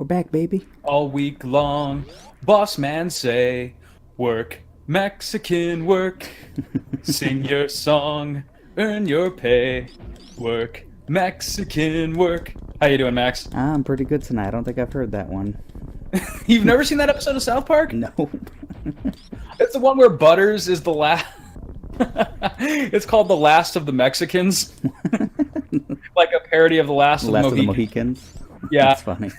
We're back, baby. All week long, boss man say, work, Mexican work. Sing your song, earn your pay. Work, Mexican work. How you doing, Max? I'm pretty good tonight. I don't think I've heard that one. You've never seen that episode of South Park? No. It's the one where Butters is the last. It's called The Last of the Mexicans. Like a parody of The Last of the Last of the Mohicans. Mohicans. Yeah. That's funny.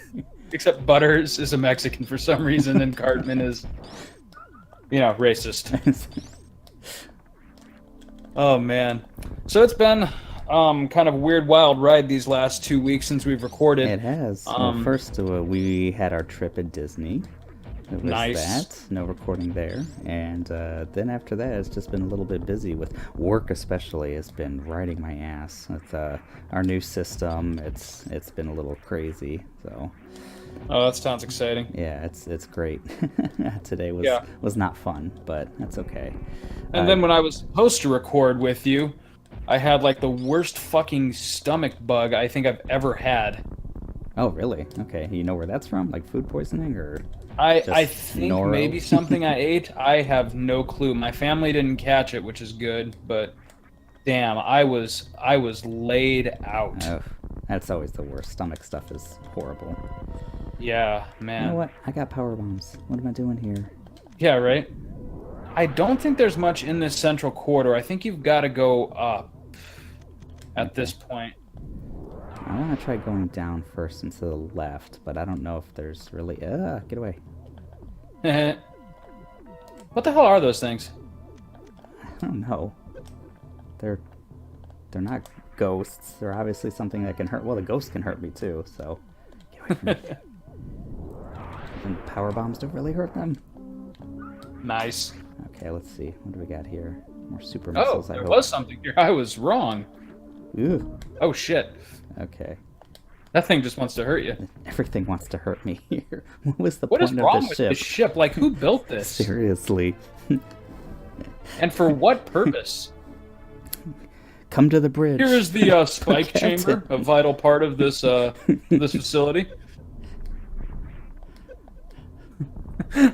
Except Butters is a Mexican for some reason, and Cartman is, racist. Oh man, so it's been kind of a weird, wild ride these last 2 weeks since we've recorded. It has. Well, first, we had our trip at Disney. It was Nice. that. No recording there. And then after that, it's just been a little bit busy with work, especially. It's been riding my ass with our new system. It's been a little crazy. So Oh, that sounds exciting. yeah, it's great. Today was Yeah. was not fun, but that's okay. And then when I was supposed to record with you, I had like the worst fucking stomach bug I think I've ever had. Oh, really? Okay. You know where that's from? Like food poisoning or? I Just think noro? maybe something I ate. I have no clue. My family didn't catch it, which is good, but damn, I was laid out. Oh, that's always the worst. Stomach stuff is horrible. Yeah, You man. know what? I got power bombs. What am I doing here? Yeah, right. I don't think there's much in this central corridor. I think you've got to go up at this point. I want to try going down first and to the left, but I don't know if there's really... get away. What the hell are those things? I don't know. They're not ghosts. They're obviously something that can hurt. Well, the ghost can hurt me too, so... Get away from me. And power bombs don't really hurt them. Nice. Okay, let's see. What do we got here? More super Oh, missiles, I there hope. was something here. I was wrong. Ooh. Oh, shit. Okay. That thing just wants to hurt you. Everything wants to hurt me here. What was the What is point wrong of the with ship? this ship? Like, who built this? Seriously. And for what purpose? Come to the bridge. Here is the spike Captain. chamber, a vital part of this this facility.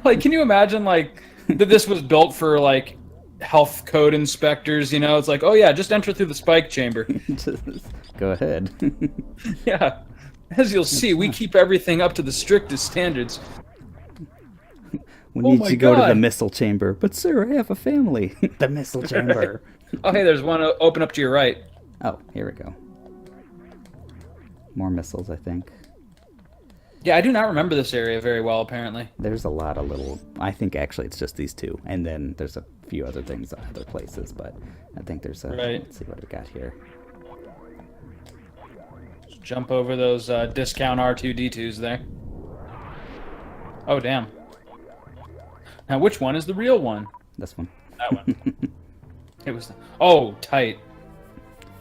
Like, can you imagine, like, that this was built for, like, health code inspectors, It's like, oh, yeah, just enter through the spike chamber. Just go ahead. Yeah. As you'll see, we keep everything up to the strictest standards. We Oh need my to go to the God. missile chamber. But sir, I have a family. The missile chamber. Oh, hey, there's one open up to your right. Oh, here we go. More missiles, I think. Yeah, I do not remember this area very well, apparently. There's a lot of little... I think actually it's just these two. And then there's a few other things, other places. But I think there's a... Right. Let's see what we got here. Just jump over those discount R2-D2s there. Oh, damn. Now, which one is the real one? This one. That one. It was... Oh, tight.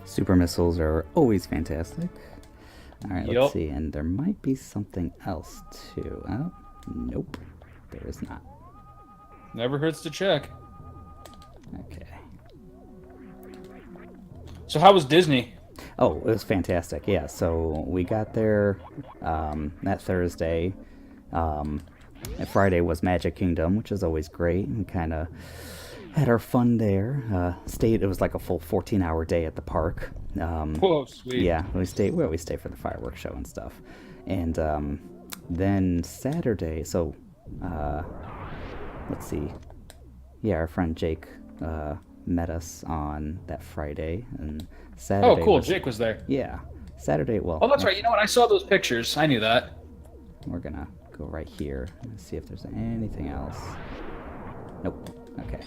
Super missiles are always fantastic. Alright, Yup. let's see. And there might be something else, too. Oh, nope. There is not. Never hurts to check. Okay. So how was Disney? Oh, it was fantastic. Yeah, so we got there that Thursday. And Friday was Magic Kingdom, which is always great. We kind of had our fun there. It was like a full 14-hour day at the park. Whoa, sweet. Yeah, we stayed for the fireworks show and stuff. And then Saturday, so let's see. Yeah, our friend Jake met us on that Friday, and Saturday Oh, cool. was- Jake was there. Yeah, Saturday, well, Oh, that's right. You know what? I saw those pictures. I knew that. we're gonna go right here and see if there's anything else. Nope. Okay.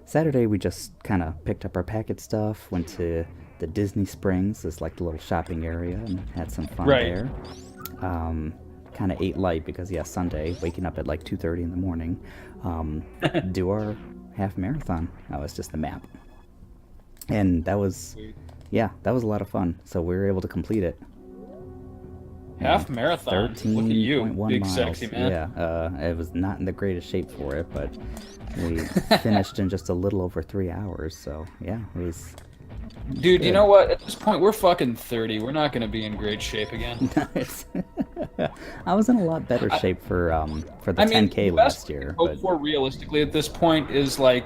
Saturday we just kind of picked up our packet stuff, went to the Disney Springs, this like the little shopping area, and had some fun Right. there. Kind of ate light because Sunday, waking up at like 2:30 in the morning, do our half marathon. That was just the map, and that was that was a lot of fun. So we were able to complete it. Half marathon. Look at you, 13.1 big miles. sexy man. Yeah, it was not in the greatest shape for it, but we finished in just a little over 3 hours. So yeah, it was Dude, you know what? At this point, we're fucking 30. We're not going to be in great shape again. nice. I was in a lot better shape for the I mean, the 10K best last we can year, but hope for realistically at this point is like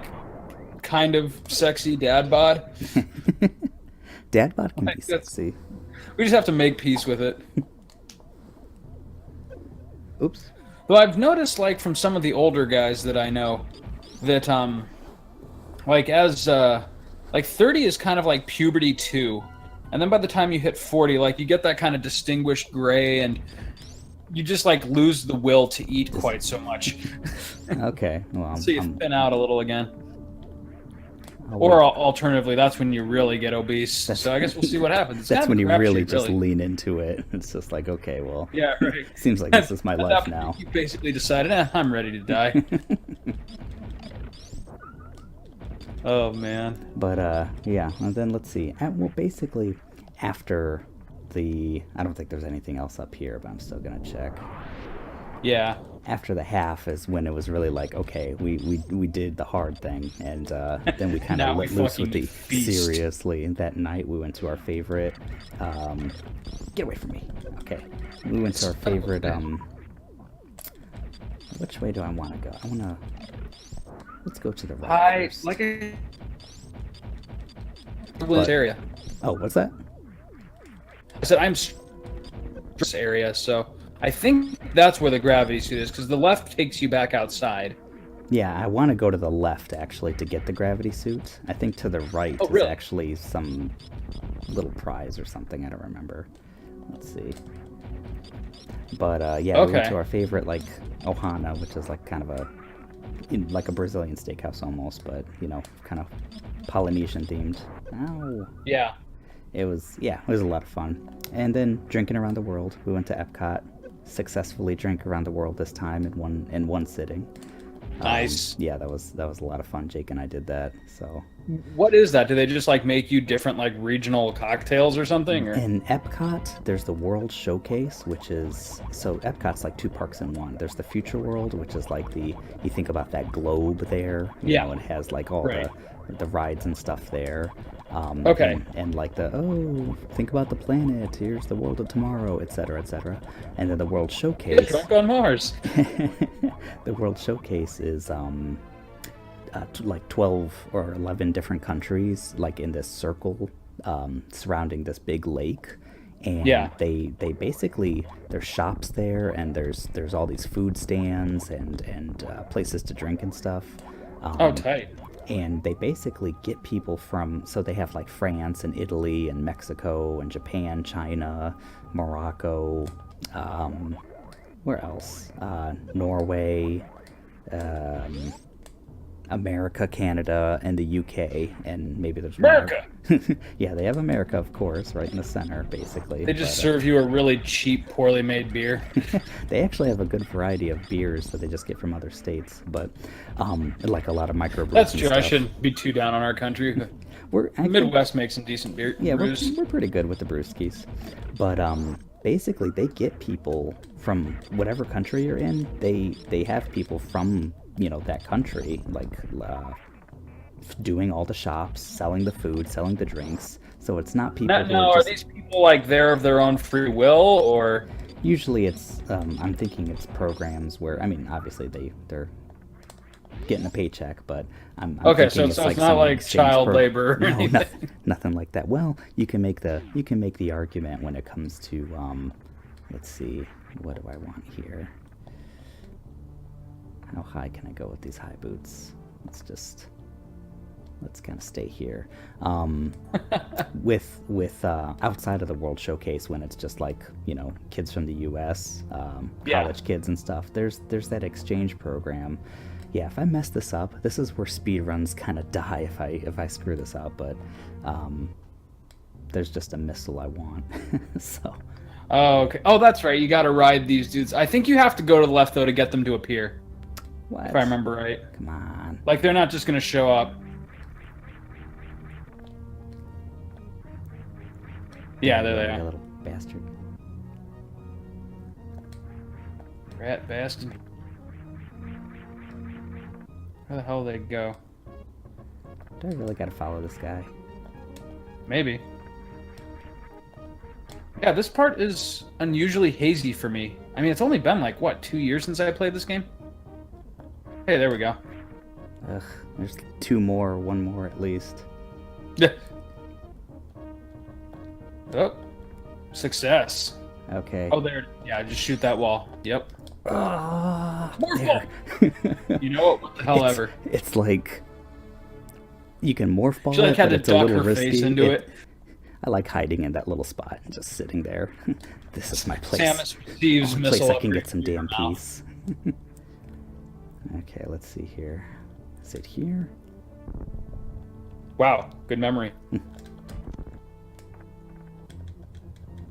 kind of sexy dad bod. dad bod can be Like that's sexy. we just have to make peace with it. Oops. Though I've noticed, like from some of the older guys that I know, that like as like 30 is kind of like puberty too, and then by the time you hit 40, like you get that kind of distinguished gray, and you just like lose the will to eat quite so much. Okay. Well, So you thin out a little again. I'll Or work. alternatively, that's when you really get obese. So I guess we'll see what happens. It's That's kind when of a you really crapshoot, just really. lean into it. It's just like, okay, well, Yeah, right. seems like this is my At life that now. point, you basically decided, I'm ready to die. Oh man. But yeah, and then let's see. Well, basically, after I don't think there's anything else up here, but I'm still gonna check. Yeah. After the half is when it was really like, okay, we did the hard thing, and then we kind Now of we let loose with fucking the feast. seriously. That night we went to our favorite. Get away from me. Okay, we went to our favorite. Which way do I want to go? I want to. Let's go to the right first. Like a But- area. Oh, what's that? I said this area, so I think that's where the gravity suit is, because the left takes you back outside. Yeah, I want to go to the left actually to get the gravity suit. I think to the right Oh, is really? actually some little prize or something. I don't remember. Let's see. But yeah, we went Okay. to our favorite like Ohana, which is like kind of like a Brazilian steakhouse almost, but you know, kind of Polynesian themed. Ow. Yeah. It was a lot of fun. And then drinking around the world. We went to Epcot, successfully drank around the world this time in one sitting. Nice. Yeah, that was a lot of fun. Jake and I did that. So What is that? Do they just like make you different like regional cocktails or something? Or in Epcot, there's the World Showcase, which is so Epcot's like two parks in one. There's the Future World, which is like you think about that globe there, you Yeah. know, it has like all Right. the rides and stuff there. Okay. And like think about the planet. Here's the world of tomorrow, etc., etc. And then the World Get Showcase. drunk on Mars. The World Showcase is like 12 or 11 different countries, like in this circle surrounding this big lake. And Yeah. they basically there's shops there, and there's all these food stands and places to drink and stuff. Oh, tight. And they basically get people so they have like France and Italy and Mexico and Japan, China, Morocco, where else? Norway, America, Canada, and the UK, and maybe there's one America! more. Yeah, they have America, of course, right in the center, basically. They just but, serve you a really cheap, poorly made beer. they actually have a good variety of beers that they just get from other states, but like a lot of microbrews. That's and true. I stuff. shouldn't be too down on our country. I The think- Midwest makes some decent beer. Yeah, brews. we're pretty good with the brewskis. But basically, they get people from whatever country you're in. They have people from that country, like doing all the shops, selling the food, selling the drinks. So it's not people who Now, are are just. these people like there of their own free will, or Usually, it's I'm thinking it's programs where obviously they're getting a paycheck, but I'm okay? thinking So it's some not like exchange child labor or No, anything. nothing like that. Well, you can make the argument when it comes to let's see, what do I want here? How high can I go with these high boots? Let's kind of stay here. With outside of the World Showcase, when it's just like kids from the U.S., Yeah. college kids and stuff. There's that exchange program. Yeah, if I mess this up, this is where speedruns kind of die if I screw this up. But there's just a missile I want. So Oh, okay. Oh, that's right. You got to ride these dudes. I think you have to go to the left though to get them to appear, what? if I remember right. Come on. Like they're not just gonna show up. Yeah, there they You are. little bastard. Rat bastard. Where the hell they go? Do I really gotta follow this guy? Maybe. Yeah, this part is unusually hazy for me. I mean, it's only been like, what, 2 years since I played this game? Hey, there we go. Ugh, there's two more, one more at least. Yeah. Oh, success. Okay. Oh, there. Yeah, just shoot that wall. Yep. More there. ball. You know what the hell ever. It's like you can morph ball She like it, had but to it's a duck little her risky. face into it. I like hiding in that little spot and just sitting there. This is my place. Samus receives Only missile. place I can get some upgrade damn in her mouth. peace. Okay, let's see here. Is it here? Wow, good memory.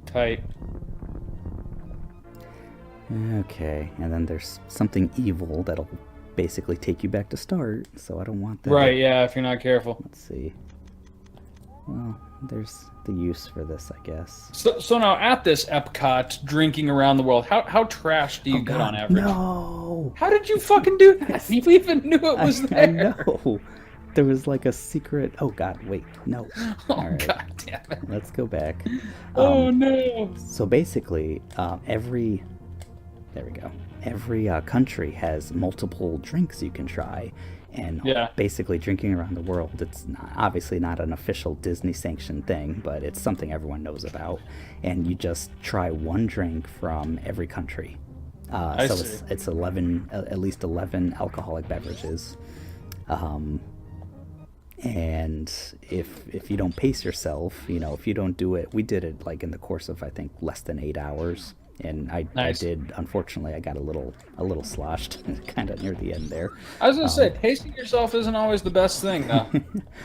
Tight. Okay, and then there's something evil that'll basically take you back to start, so I don't want that. Right, yeah, if you're not careful. Let's see. Well, there's the use for this, I guess. So now at this Epcot, drinking around the world, how trash do you get on average? No! How did you fucking do that? You even knew it was there. I know. There was like a secret. Oh god, wait, no. Oh All right, god damn it. let's go back. Oh no. So basically, there we go. Every country has multiple drinks you can try, and Yeah. basically drinking around the world. It's obviously not an official Disney sanctioned thing, but it's something everyone knows about. And you just try one drink from every country. I So see. it's 11, at least 11 alcoholic beverages. And if you don't pace yourself, if you don't do it, we did it like in the course of I think less than 8 hours, and I Nice. did. Unfortunately, I got a little sloshed, kind of near the end there. I was gonna say, pacing yourself isn't always the best thing, though,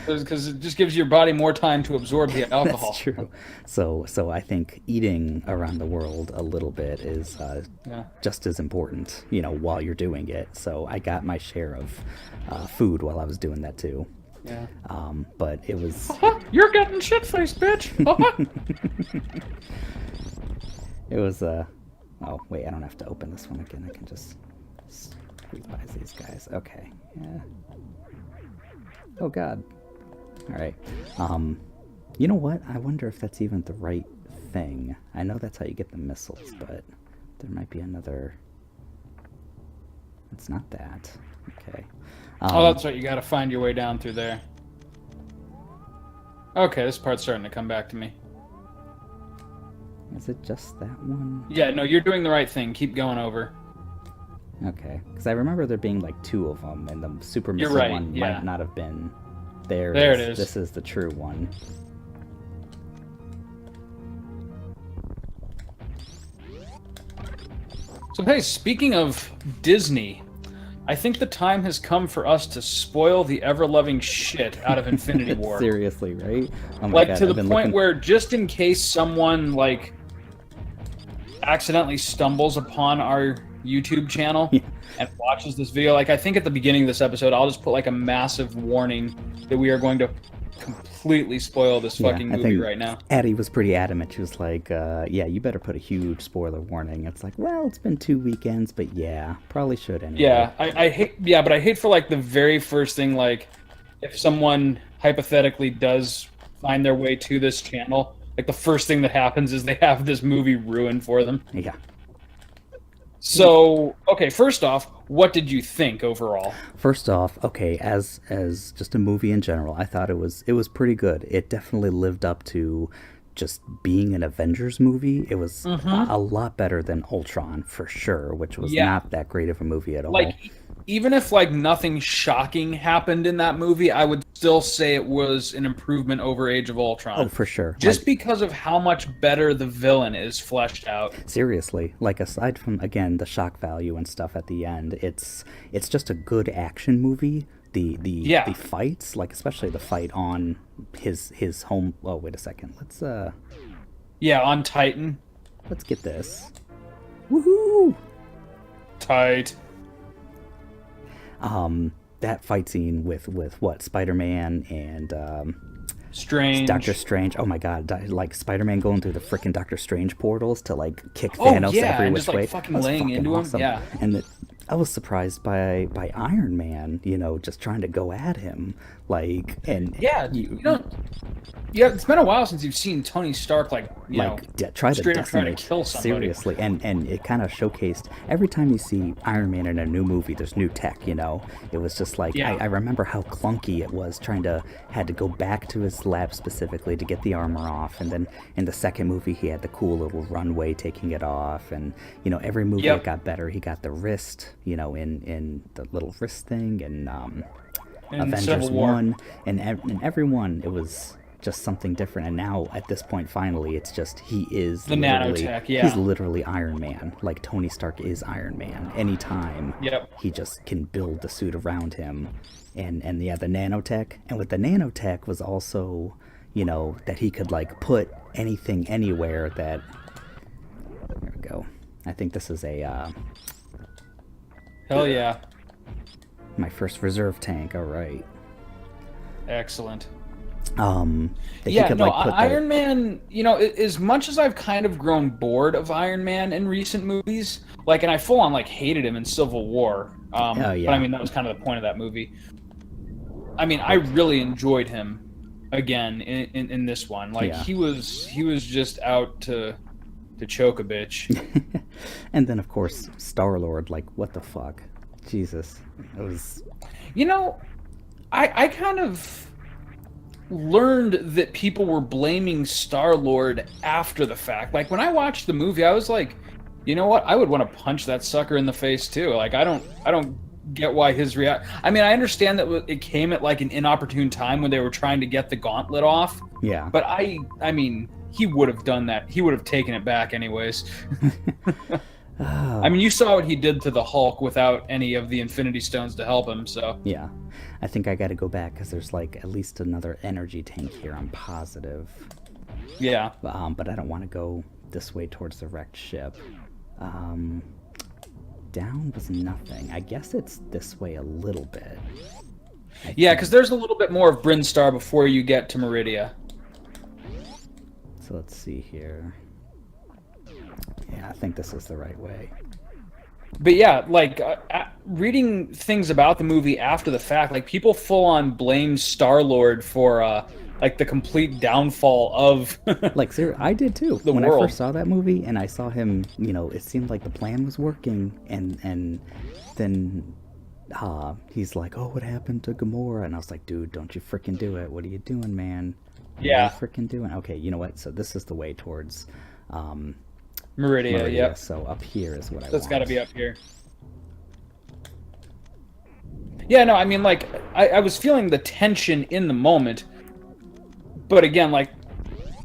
because it just gives your body more time to absorb the alcohol. That's true. So I think eating around the world a little bit is Yeah. just as important, while you're doing it. So I got my share of food while I was doing that too. Yeah. But it was. You're getting shit faced, bitch. It was oh wait, I don't have to open this one again. I can just squeeze these guys. Okay. Yeah. Oh god. All right. You know what? I wonder if that's even the right thing. I know that's how you get the missiles, but there might be another. It's not that. Okay. Oh, that's right. You got to find your way down through there. Okay, this part's starting to come back to me. Is it just that one? Yeah, no, you're doing the right thing. Keep going over. Okay, because I remember there being like two of them, and the super You're missile right, one yeah. might not have been. There it is. This is the true one. So, hey, speaking of Disney, I think the time has come for us to spoil the ever-loving shit out of Infinity War. Seriously, right? Oh my Like, God, to I've the been point looking- where just in case someone, like, accidentally stumbles upon our YouTube channel and watches this video, like, I think at the beginning of this episode, I'll just put, like, a massive warning that we are going to completely spoil this fucking I movie think right now. Addie was pretty adamant. She was like, yeah, you better put a huge spoiler warning. It's like, well, it's been 2 weekends, but yeah, probably should anyway. Yeah, I hate. Yeah, but I hate for like the very first thing, like if someone hypothetically does find their way to this channel, like the first thing that happens is they have this movie ruined for them. Yeah. So, okay, first off, what did you think overall? First off, okay, as just a movie in general, I thought it was pretty good. It definitely lived up to just being an Avengers movie. It was a lot better than Ultron for sure, which was Yeah. not that great of a movie at all. Like, even if like nothing shocking happened in that movie, I would still say it was an improvement over Age of Ultron. Oh, for sure. Just because of how much better the villain is fleshed out. Seriously, like aside from again the shock value and stuff at the end, it's just a good action movie. The fights, like especially the fight on his home. Oh, wait a second. Yeah, on Titan. Let's get this. Woohoo! Tight. That fight scene with what Spider-Man and Strange. Doctor Strange. Oh my God! Like Spider-Man going through the freaking Doctor Strange portals to like kick Oh, Thanos yeah, every and which just, like, way. fucking That was laying fucking into him, awesome. yeah. And I was surprised by Iron Man. Just trying to go at him, like and Yeah, you know, it's been a while since you've seen Tony Stark like like try to straight up trying to decimate, kill somebody. seriously. And it kind of showcased every time you see Iron Man in a new movie, there's new tech, you know. It was just like Yeah. I remember how clunky it was, had to go back to his lab specifically to get the armor off, and then in the second movie he had the cool little runway taking it off, and you know, every movie Yep. it got better. He got the wrist, you know, in the little wrist thing, and In Avengers Civil War. 1, and in every one it was just something different. And now at this point, finally, it's just he is The literally, nanotech, yeah. he's literally Iron Man. Like Tony Stark is Iron Man. Anytime Yep. he just can build the suit around him, and yeah, the nanotech. And with the nanotech was also, you know, that he could like put anything anywhere. That there we go. I think this is a Hell yeah. my first reserve tank. All right. Excellent. That he Yeah, could, no, like, put the- Iron Man, you know, as much as I've kind of grown bored of Iron Man in recent movies, like, and I full on, like, hated him in Civil War. Oh, yeah. But I mean, that was kind of the point of that movie. I mean, I really enjoyed him again in this one. Like, Yeah. he was just out to choke a bitch. And then, of course, Star-Lord, like, what the fuck? Jesus. It was... You know, I kind of learned that people were blaming Star-Lord after the fact. Like, when I watched the movie, I was like, you know what? I would want to punch that sucker in the face too. Like, I don't get why his I mean, I understand that it came at like an inopportune time when they were trying to get the gauntlet off. Yeah. But I mean, he would have done that. He would have taken it back anyways. I mean, you saw what he did to the Hulk without any of the Infinity Stones to help him, so. Yeah. I think I gotta go back, because there's, like, at least another energy tank here, I'm positive. Yeah. But I don't want to go this way towards the wrecked ship. Down was nothing. I guess it's this way a little bit. Yeah, because there's a little bit more of Brinstar before you get to Meridia. So let's see here. Yeah, I think this is the right way. But yeah, like, reading things about the movie after the fact, like, people full on blame Star-Lord for, like, the complete downfall of... Like, I did too. The when world. I first saw that movie, and I saw him, you know, it seemed like the plan was working, and then he's like, oh, what happened to Gamora? And I was like, dude, don't you freaking do it. What are you doing, man? Yeah. What are you freaking doing? Okay, you know what? So this is the way towards Meridia, yep. So up here is what I want. That's got to be up here. Yeah, no, I mean, like, I was feeling the tension in the moment, but again, like,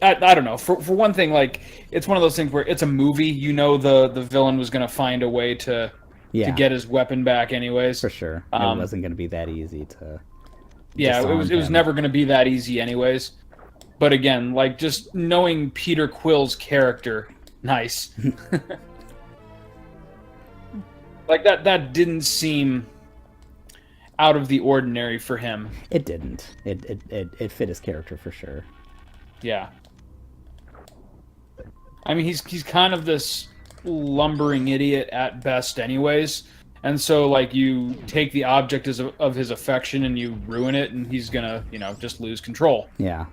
I don't know. For one thing, like, it's one of those things where it's a movie. You know, the villain was going to find a way to get his weapon back, anyways. For sure. It wasn't going to be that easy to. Yeah, disarm it was him. never going to be that easy, anyways. But again, like, just knowing Peter Quill's character, nice. Like, that didn't seem out of the ordinary for him. It didn't. It fit his character for sure. Yeah. I mean, he's kind of this lumbering idiot at best anyways. And so, like, you take the object of his affection and you ruin it, and he's gonna, you know, just lose control. Yeah.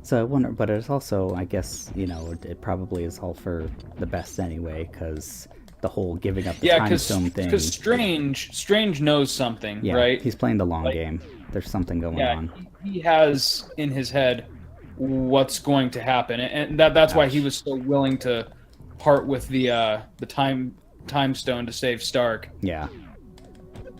So I wonder, but it's also, I guess, you know, it probably is all for the best anyway, because the whole giving up the time stone thing. Because Strange knows something, Yeah, right? he's playing the long Like, game. There's something going Yeah, on. he has in his head what's going to happen, and that's why he was so willing to part with the time stone to save Stark. Yeah.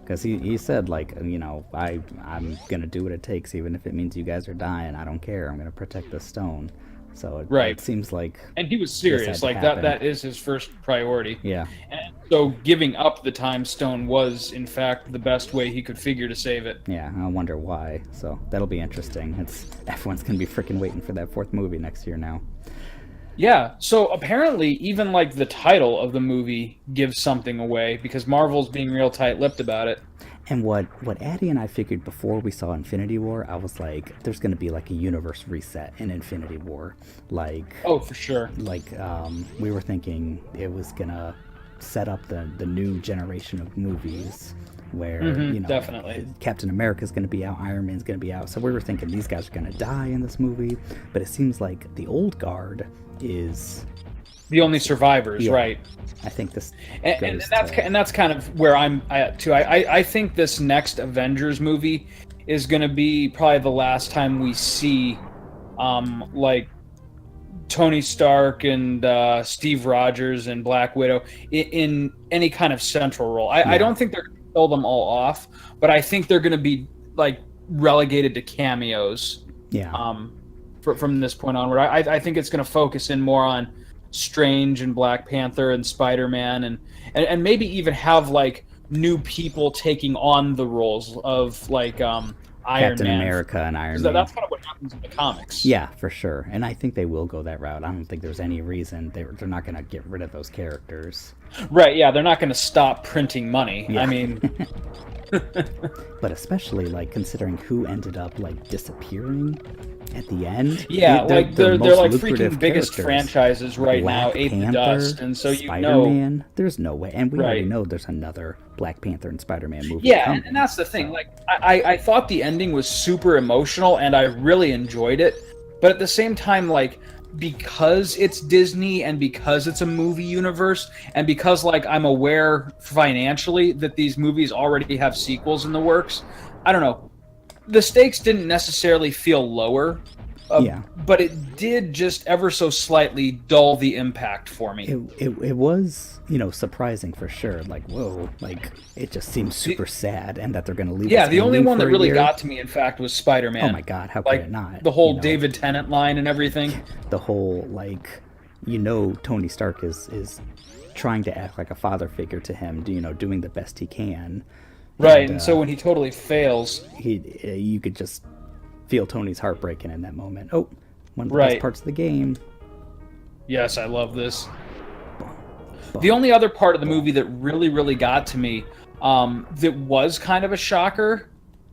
Because he said, like, you know, I'm going to do what it takes, even if it means you guys are dying. I don't care. I'm going to protect the stone. So it seems like... And he was this serious. had to Like, happen. that is his first priority. Yeah. And so giving up the time stone was, in fact, the best way he could figure to save it. Yeah, I wonder why. So that'll be interesting. Everyone's going to be freaking waiting for that fourth movie next year now. Yeah, so apparently even, like, the title of the movie gives something away, because Marvel's being real tight-lipped about it. And what Addie and I figured before we saw Infinity War, I was like, there's going to be like a universe reset in Infinity War. Like, Oh, for sure. like we were thinking it was going to set up the new generation of movies where definitely. Captain America's going to be out, Iron Man's going to be out. So we were thinking these guys are going to die in this movie, but it seems like the old guard is the only survivors, yeah, right? I think this and that's kind of where I'm at too. I think this next Avengers movie is going to be probably the last time we see like Tony Stark and Steve Rogers and Black Widow in any kind of central role. I don't think they're going to kill them all off, but I think they're going to be like relegated to cameos. Yeah. From this point onward, I think it's going to focus in more on Strange and Black Panther and Spider-Man and maybe even have like new people taking on the roles of like Iron Captain Man. America and Iron Man. That's kind of what happens in the comics. Yeah, for sure. And I think they will go that route. I don't think there's any reason they're not going to get rid of those characters. Right, yeah, they're not going to stop printing money. Yeah. I mean... But especially, like, considering who ended up, like, disappearing at the end. Yeah, they're like freaking biggest characters. franchises right Black now, Ape Panther, the Dust, and so Spider-Man, there's no way. And we already Right. know there's another Black Panther and Spider-Man movie Yeah, coming. and that's the thing. Like, I thought the ending was super emotional, and I really enjoyed it. But at the same time, like, because it's Disney and because it's a movie universe, and because, like, I'm aware financially that these movies already have sequels in the works, I don't know. The stakes didn't necessarily feel lower, but it did just ever so slightly dull the impact for me. It was, surprising for sure. Like, whoa, like, it just seems super sad, and that they're going to leave. Yeah, us the only hanging one for that a really year. got to me, in fact, was Spider-Man. Oh my God, how like, could it not? The whole David Tennant line and everything. The whole, like, Tony Stark is trying to act like a father figure to him, doing the best he can. Right, and so when he totally fails... you could just feel Tony's heart breaking in that moment. Oh, one of the Right. best parts of the game. Yes, I love this. The only other part of the movie that really, really got to me, that was kind of a shocker,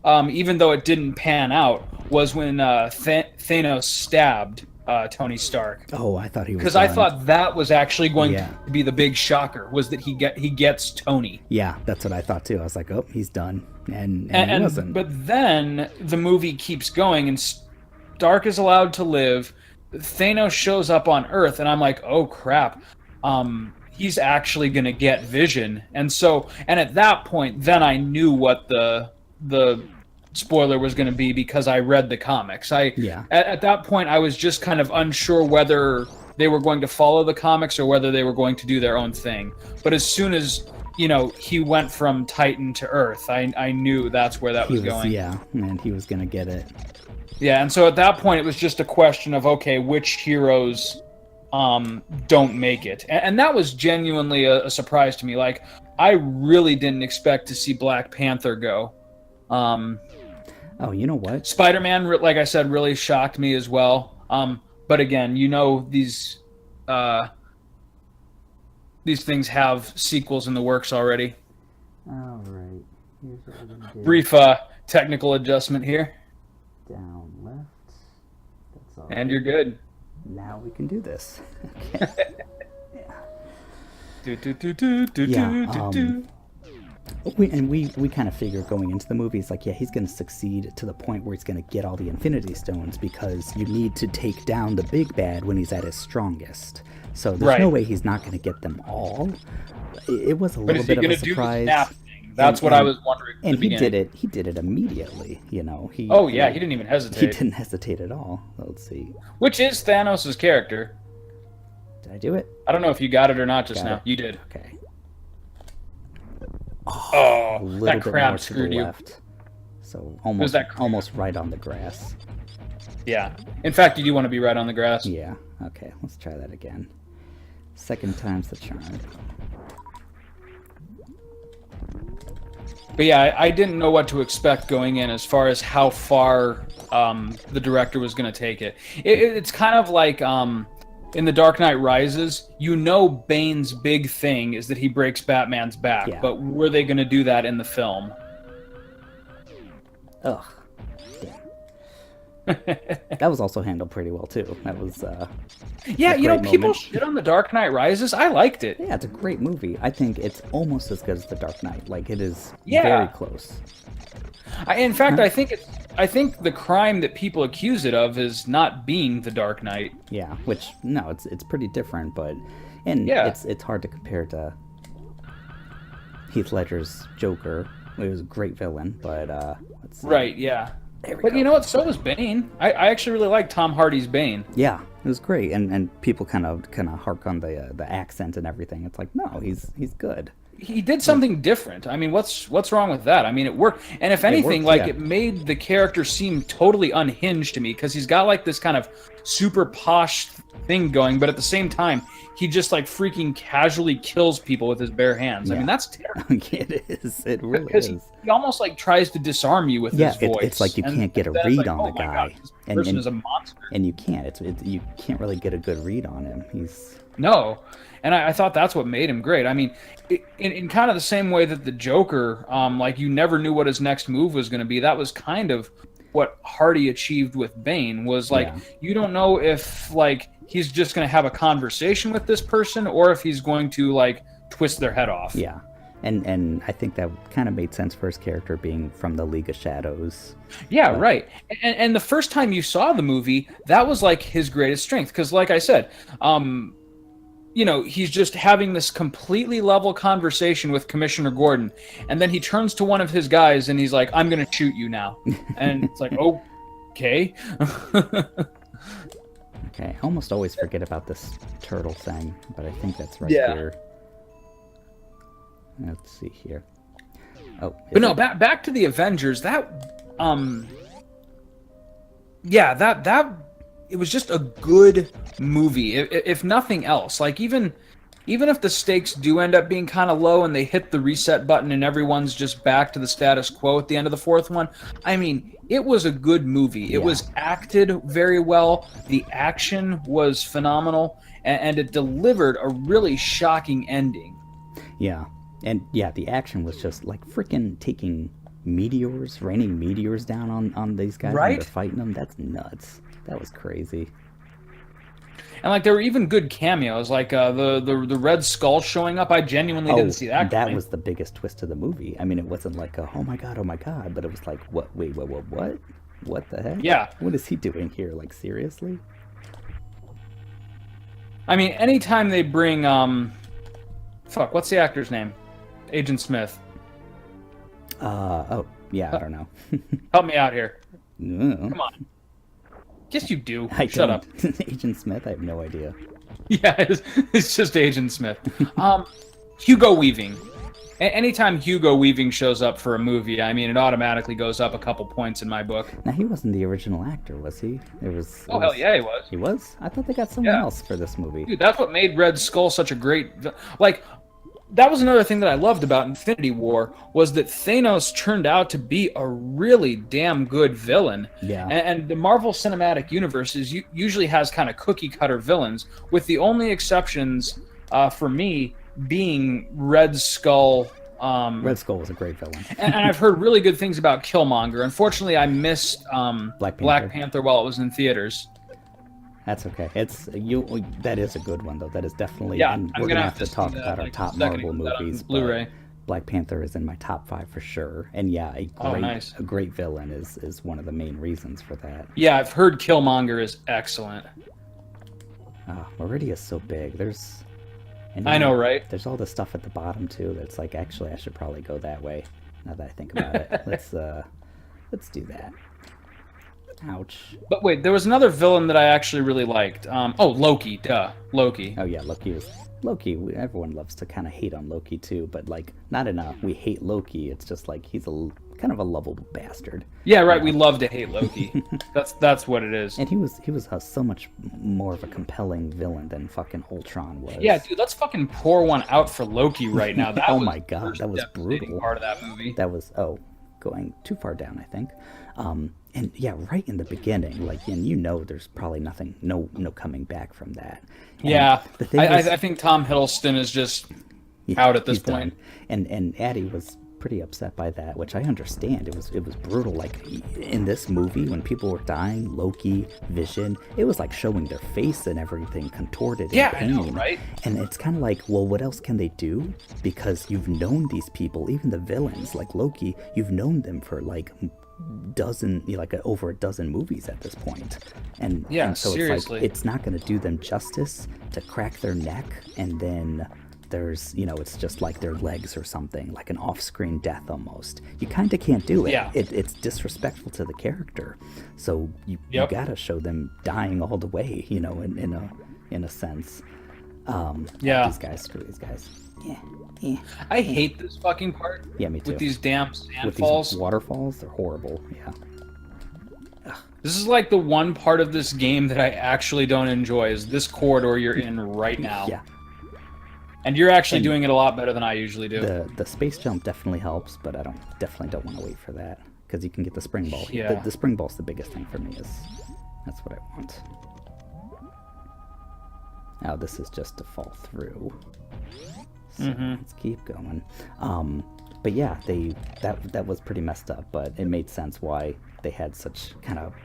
even though it didn't pan out, was when Thanos stabbed Tony Stark. Oh, I thought he was Because I done. thought that was actually going Yeah. to be the big shocker, was that he gets Tony. Yeah, that's what I thought too. I was like, oh, he's done. And he wasn't. But then the movie keeps going, and Stark is allowed to live. Thanos shows up on Earth, and I'm like, oh crap. He's actually going to get Vision. And at that point, then I knew what the spoiler was going to be, because I read the comics. At that point, I was just kind of unsure whether they were going to follow the comics or whether they were going to do their own thing. But as soon as he went from Titan to Earth, I knew that's where that was going. Yeah, and he was going to get it. Yeah, and so at that point, it was just a question of, okay, which heroes don't make it? And that was genuinely a surprise to me. Like, I really didn't expect to see Black Panther go. Oh, you know what? Spider-Man, like I said, really shocked me as well. But again, these things have sequels in the works already. All right. Here's what we're going to do. Brief technical adjustment here. Down left. That's all. And you're good. Now we can do this. Okay. We kind of figured going into the movie, it's like, yeah, he's going to succeed to the point where he's going to get all the Infinity Stones, because you need to take down the big bad when he's at his strongest. So there's no way he's not going to get them all. It was a little bit of a surprise. That's what I was wondering. And he did it. He did it immediately. He didn't even hesitate. He didn't hesitate at all. Let's see. Which is Thanos' character. Did I do it? I don't know if you got it or not just Got now. it. You did. Okay. Oh, A little that bit crab more to screwed the you. left. So that almost right on the grass. Yeah. In fact, you do want to be right on the grass. Yeah. Okay. Let's try that again. Second time's the charm. But yeah, I didn't know what to expect going in as far as how far the director was going to take it. It's kind of like in The Dark Knight Rises, Bane's big thing is that he breaks Batman's back. Yeah. But were they going to do that in the film? Ugh. Damn. That was also handled pretty well too. That was Yeah, a you know, great people moment. shit on The Dark Knight Rises. I liked it. Yeah, it's a great movie. I think it's almost as good as The Dark Knight. Like it is very Yeah. close. In fact, I think the crime that people accuse it of is not being The Dark Knight. Yeah, which no, it's pretty different, but and Yeah. it's hard to compare to Heath Ledger's Joker. It was a great villain, but let's see. Right, yeah. There we But go. you know what? So was Bane. I actually really like Tom Hardy's Bane. Yeah, it was great, and people kind of hark on the accent and everything. It's like no, he's good. He did something different. I mean, what's wrong with that? I mean, it worked. And if anything, worked, like yeah. it made the character seem totally unhinged to me because he's got like this kind of super posh thing going, but at the same time, he just like freaking casually kills people with his bare hands. I Yeah. mean, that's terrible. It is. It really Because is. he almost like tries to disarm you with Yeah, his voice. it's like you And can't get a then it's read like, on oh the my guy, God, this person and is a monster. and you can't. You can't really get a good read on him. He's No, and I thought that's what made him great. I mean, in kind of the same way that the Joker, like you never knew what his next move was going to be. That was kind of what Hardy achieved with Bane. Was like Yeah. you don't know if like he's just going to have a conversation with this person or if he's going to like twist their head off. yeah, and I think that kind of made sense for his character being from the League of Shadows. Yeah, right. And the first time you saw the movie, that was like his greatest strength because, like I said, you know, he's just having this completely level conversation with Commissioner Gordon, and then he turns to one of his guys and he's like, "I'm going to shoot you now," and it's like, okay. Okay, I almost always forget about this turtle thing, but I think that's right Yeah. here. Let's see here. Oh, But is no, it? back to the Avengers. Yeah, that it was just a good movie. If nothing else, like even if the stakes do end up being kind of low and they hit the reset button and everyone's just back to the status quo at the end of the fourth one, I mean, it was a good movie. It was acted very well. The action was phenomenal, and it delivered a really shocking ending. Yeah, and yeah, the action was just like freaking taking meteors, raining meteors down on these guys when Right? they're fighting them. That's nuts. That was crazy. And like there were even good cameos, like the Red Skull showing up. I genuinely didn't see that. That coming. was the biggest twist of the movie. I mean, it wasn't like a, oh my god, but it was like, what? Wait, what? What the heck? Yeah. What is he doing here? Like seriously? I mean, anytime they bring fuck, what's the actor's name? Agent Smith. Oh yeah, I don't know. Help me out here. No. Come on. Yes, you do. I Shut don't. up. Agent Smith. I have no idea. Yeah, it's just Agent Smith. Hugo Weaving. Anytime Hugo Weaving shows up for a movie, I mean, it automatically goes up a couple points in my book. Now he wasn't the original actor, was he? It was. Oh, hell yeah, he was. He was. I thought they got someone Yeah. else for this movie. Dude, that's what made Red Skull such a great... Like, that was another thing that I loved about Infinity War, was that Thanos turned out to be a really damn good villain. Yeah. And the Marvel Cinematic Universe usually has kind of cookie-cutter villains, with the only exceptions, for me, being Red Skull... Red Skull was a great villain. and I've heard really good things about Killmonger. Unfortunately, I missed Black Black Panther. Panther while it was in theaters. That's okay. It's you. That is a good one though. That is definitely. Yeah, and I'm we're gonna gonna have have to to talk see that, about our like, top the second Marvel it comes out on movies. but Blu-ray. Black Panther is in my top 5 for sure. And yeah, Nice. a great villain is one of the main reasons for that. Yeah, I've heard Killmonger is excellent. Meridia is so big. There's. And I know, right? There's all the stuff at the bottom too. That's like actually I should probably go that way. Now that I think about it, let's do that. Ouch. But wait, there was another villain that I actually really liked. Loki. Duh, Loki. Oh yeah, Loki. Everyone loves to kind of hate on Loki too, but like not in a we hate Loki. It's just like he's a kind of a lovable bastard. Yeah, right. We love to hate Loki. That's what it is. And he was so much more of a compelling villain than fucking Ultron was. Yeah, dude, let's fucking pour one out for Loki right now. That Oh was my the God, first that was devastating brutal. Part of that movie. That was going too far down, I think. And yeah, right in the beginning, like, and you know, there's probably nothing, no coming back from that. And Yeah, the thing I is, think Tom Hiddleston is just yeah, out at this he's done. point. And Addie was pretty upset by that, which I understand. It was brutal. Like in this movie, when people were dying, Loki, Vision, it was like showing their face and everything contorted in Yeah, I pain. know, right? And it's kind of like, well, what else can they do? Because you've known these people, even the villains like Loki, you've known them for like over a dozen movies at this point. And Yeah, and so seriously. it's not going to do them justice to crack their neck and then there's, it's just like their legs or something, like an off-screen death almost. You kind of can't do it. Yeah. It's disrespectful to the character. So you Yep. gotta show them dying all the way, in a sense. Yeah. These guys, screw these guys. Yeah. I hate this fucking part. Yeah, me too. With these damn sand With falls. these waterfalls, they're horrible. Yeah. This is like the one part of this game that I actually don't enjoy, is this corridor you're in right now. Yeah. And you're actually doing it a lot better than I usually do. The space jump definitely helps, but I definitely don't want to wait for that because you can get the spring ball. Yeah. The spring ball's the biggest thing for me. That's what I want. Now this is just to fall through. So let's keep going. But yeah, that was pretty messed up, but it made sense why they had such kind of,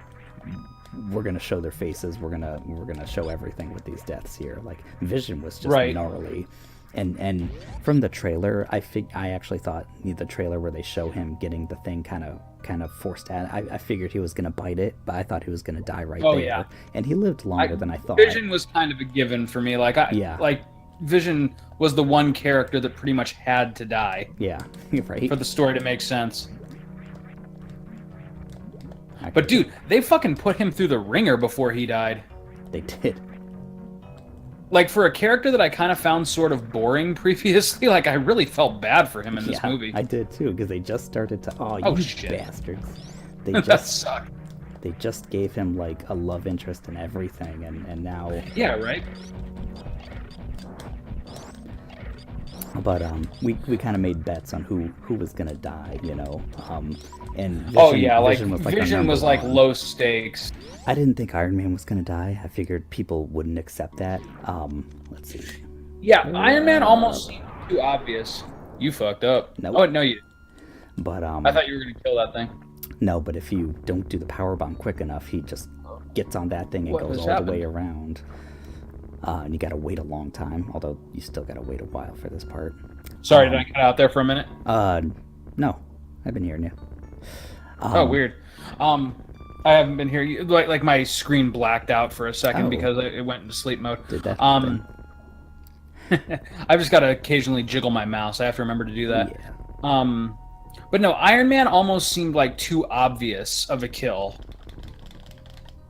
we're gonna show their faces, we're gonna show everything with these deaths here. Like Vision was just gnarly. And from the trailer, I actually thought the trailer where they show him getting the thing kind of forced at, I figured he was gonna bite it, but I thought he was gonna die right there. Yeah. And he lived longer than I thought. Vision was kind of a given for me. Like Vision was the one character that pretty much had to die. Yeah, right. For the story to make sense. But dude, they fucking put him through the ringer before he died. They did. Like, for a character that I kind of found sort of boring previously, like, I really felt bad for him in this movie. I did too, because they just started to, you shit. bastards. They That just sucked. They just gave him like a love interest and everything, and now. Yeah, right. But we kind of made bets on who was gonna die, and Vision was like low stakes. I didn't think Iron Man was gonna die. I figured people wouldn't accept that. Let's see. Yeah, Iron Man almost seemed too obvious. You fucked up. Nope. Oh no, you didn't. But I thought you were gonna kill that thing. No, but if you don't do the power bomb quick enough, he just gets on that thing and goes all the way around. And you gotta wait a long time, although you still gotta wait a while for this part. Sorry, did I cut out there for a minute? No, I've been hearing you. Oh, weird. I haven't been here. Like my screen blacked out for a second because it went into sleep mode. Did that? I've just got to occasionally jiggle my mouse. I have to remember to do that. Yeah. But no, Iron Man almost seemed like too obvious of a kill.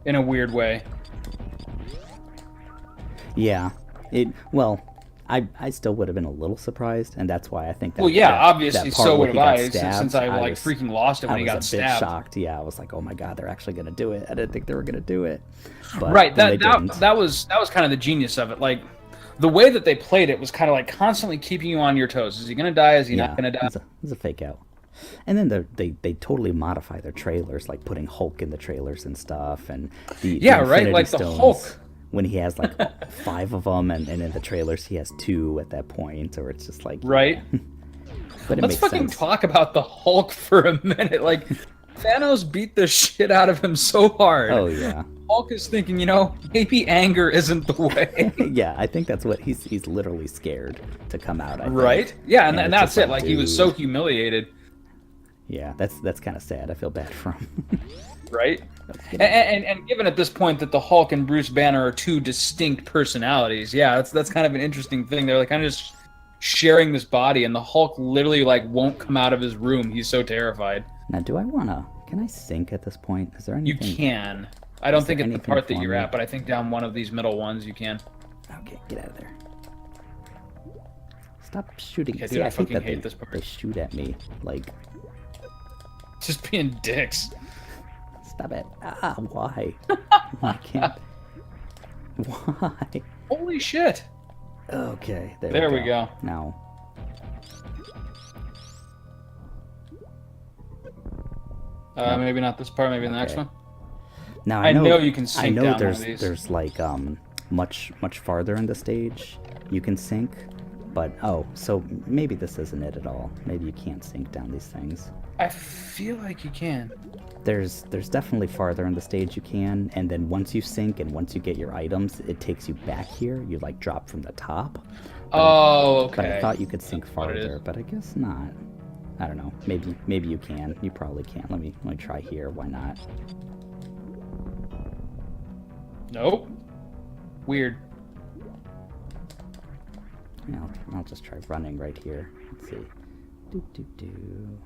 In a weird way. Yeah. I still would have been a little surprised, and that's why I think that. Well, yeah, that, obviously, that part so where would he have got I, stabbed, since I freaking lost it when he got stabbed. I was a bit shocked. Yeah, I was like, oh my god, they're actually gonna do it. I didn't think they were gonna do it. But right. that was kind of the genius of it. Like, the way that they played it was kind of like constantly keeping you on your toes. Is he gonna die? Is he not gonna die? It's a fake out. And then they totally modify their trailers, like putting Hulk in the trailers and stuff, and the right, like Stones, the Hulk. When he has like 5 of them, and in the trailers he has 2 at that point, or it's just like right. But let's fucking talk about the Hulk for a minute. Like, Thanos beat the shit out of him so hard. Oh yeah. Hulk is thinking, maybe anger isn't the way. Yeah, I think that's what he's literally scared to come out. I think. Right? Yeah, and that's it. Like, dude. he was so humiliated. Yeah, that's kind of sad. I feel bad for him. Right? And given at this point that the Hulk and Bruce Banner are 2 distinct personalities, yeah, that's kind of an interesting thing. They're like kind of just sharing this body, and the Hulk literally like won't come out of his room. He's so terrified. Now, can I sync at this point? Is there anything? You can. I don't think it's the part that you're me? at, but I think down one of these middle ones you can. Okay, get out of there. Stop shooting. Yeah, See, dude, I think fucking that hate this part. They shoot at me like. Just being dicks. Stop it. Why? Why can't... Why? Holy shit. Okay, there we go. Now. Maybe not this part, maybe the next one. Now I know you can sync down one of these. There's like much farther in the stage you can sync. But oh, so maybe this isn't it at all. Maybe you can't sink down these things. I feel like you can. There's definitely farther in the stage you can, and then once you sink and once you get your items, it takes you back here. You like drop from the top. Oh, okay. But I thought you could sink What it is. farther, but I guess not. I don't know. Maybe you can. You probably can. Let me try here. Why not? Nope. Weird. Yeah, I'll just try running right here. Let's see. Do do do.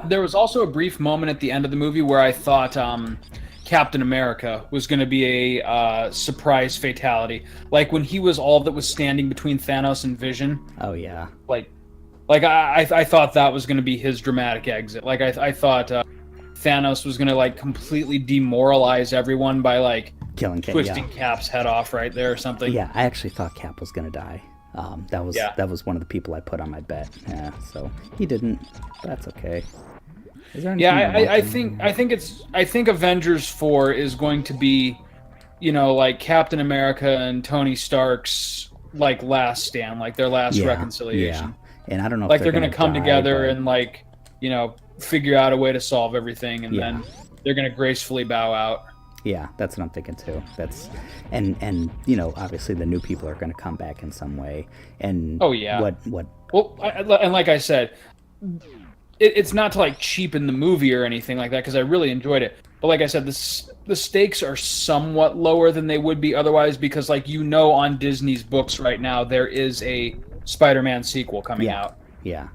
There was also a brief moment at the end of the movie where I thought Captain America was going to be a surprise fatality, like when he was all that was standing between Thanos and Vision. Oh yeah. Like I thought that was going to be his dramatic exit. Like I thought Thanos was going to like completely demoralize everyone by like Killing Cap, twisting yeah. Cap's head off right there or something. Yeah, I actually thought Cap was gonna die. That was one of the people I put on my bet. Yeah, so he didn't. But that's okay. Is there anything I think Avengers 4 is going to be, you know, like Captain America and Tony Stark's like last stand, like their last reconciliation. Yeah. And I don't know Like if they're gonna come die, together but... and like, you know, figure out a way to solve everything, and Yeah. then they're gonna gracefully bow out. Yeah, that's what I'm thinking too. That's and you know, obviously the new people are going to come back in some way. And Oh yeah. what Well, and like I said, it's not to like cheapen the movie or anything like that, because I really enjoyed it. But like I said, the stakes are somewhat lower than they would be otherwise, because like, you know, on Disney's books right now there is a Spider-Man sequel coming out. Yeah.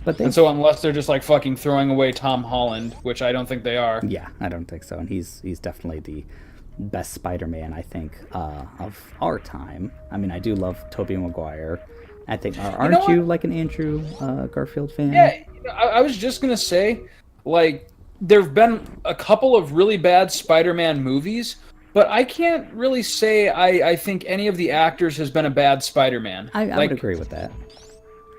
But And so unless they're just like fucking throwing away Tom Holland, which I don't think they are. Yeah, I don't think so. And he's definitely the best Spider-Man, I think, of our time. I mean, I do love Tobey Maguire. I think, aren't you like an Andrew Garfield fan? Yeah, I was just gonna say, like, there've been a couple of really bad Spider-Man movies, but I can't really say I think any of the actors has been a bad Spider-Man. I would agree with that.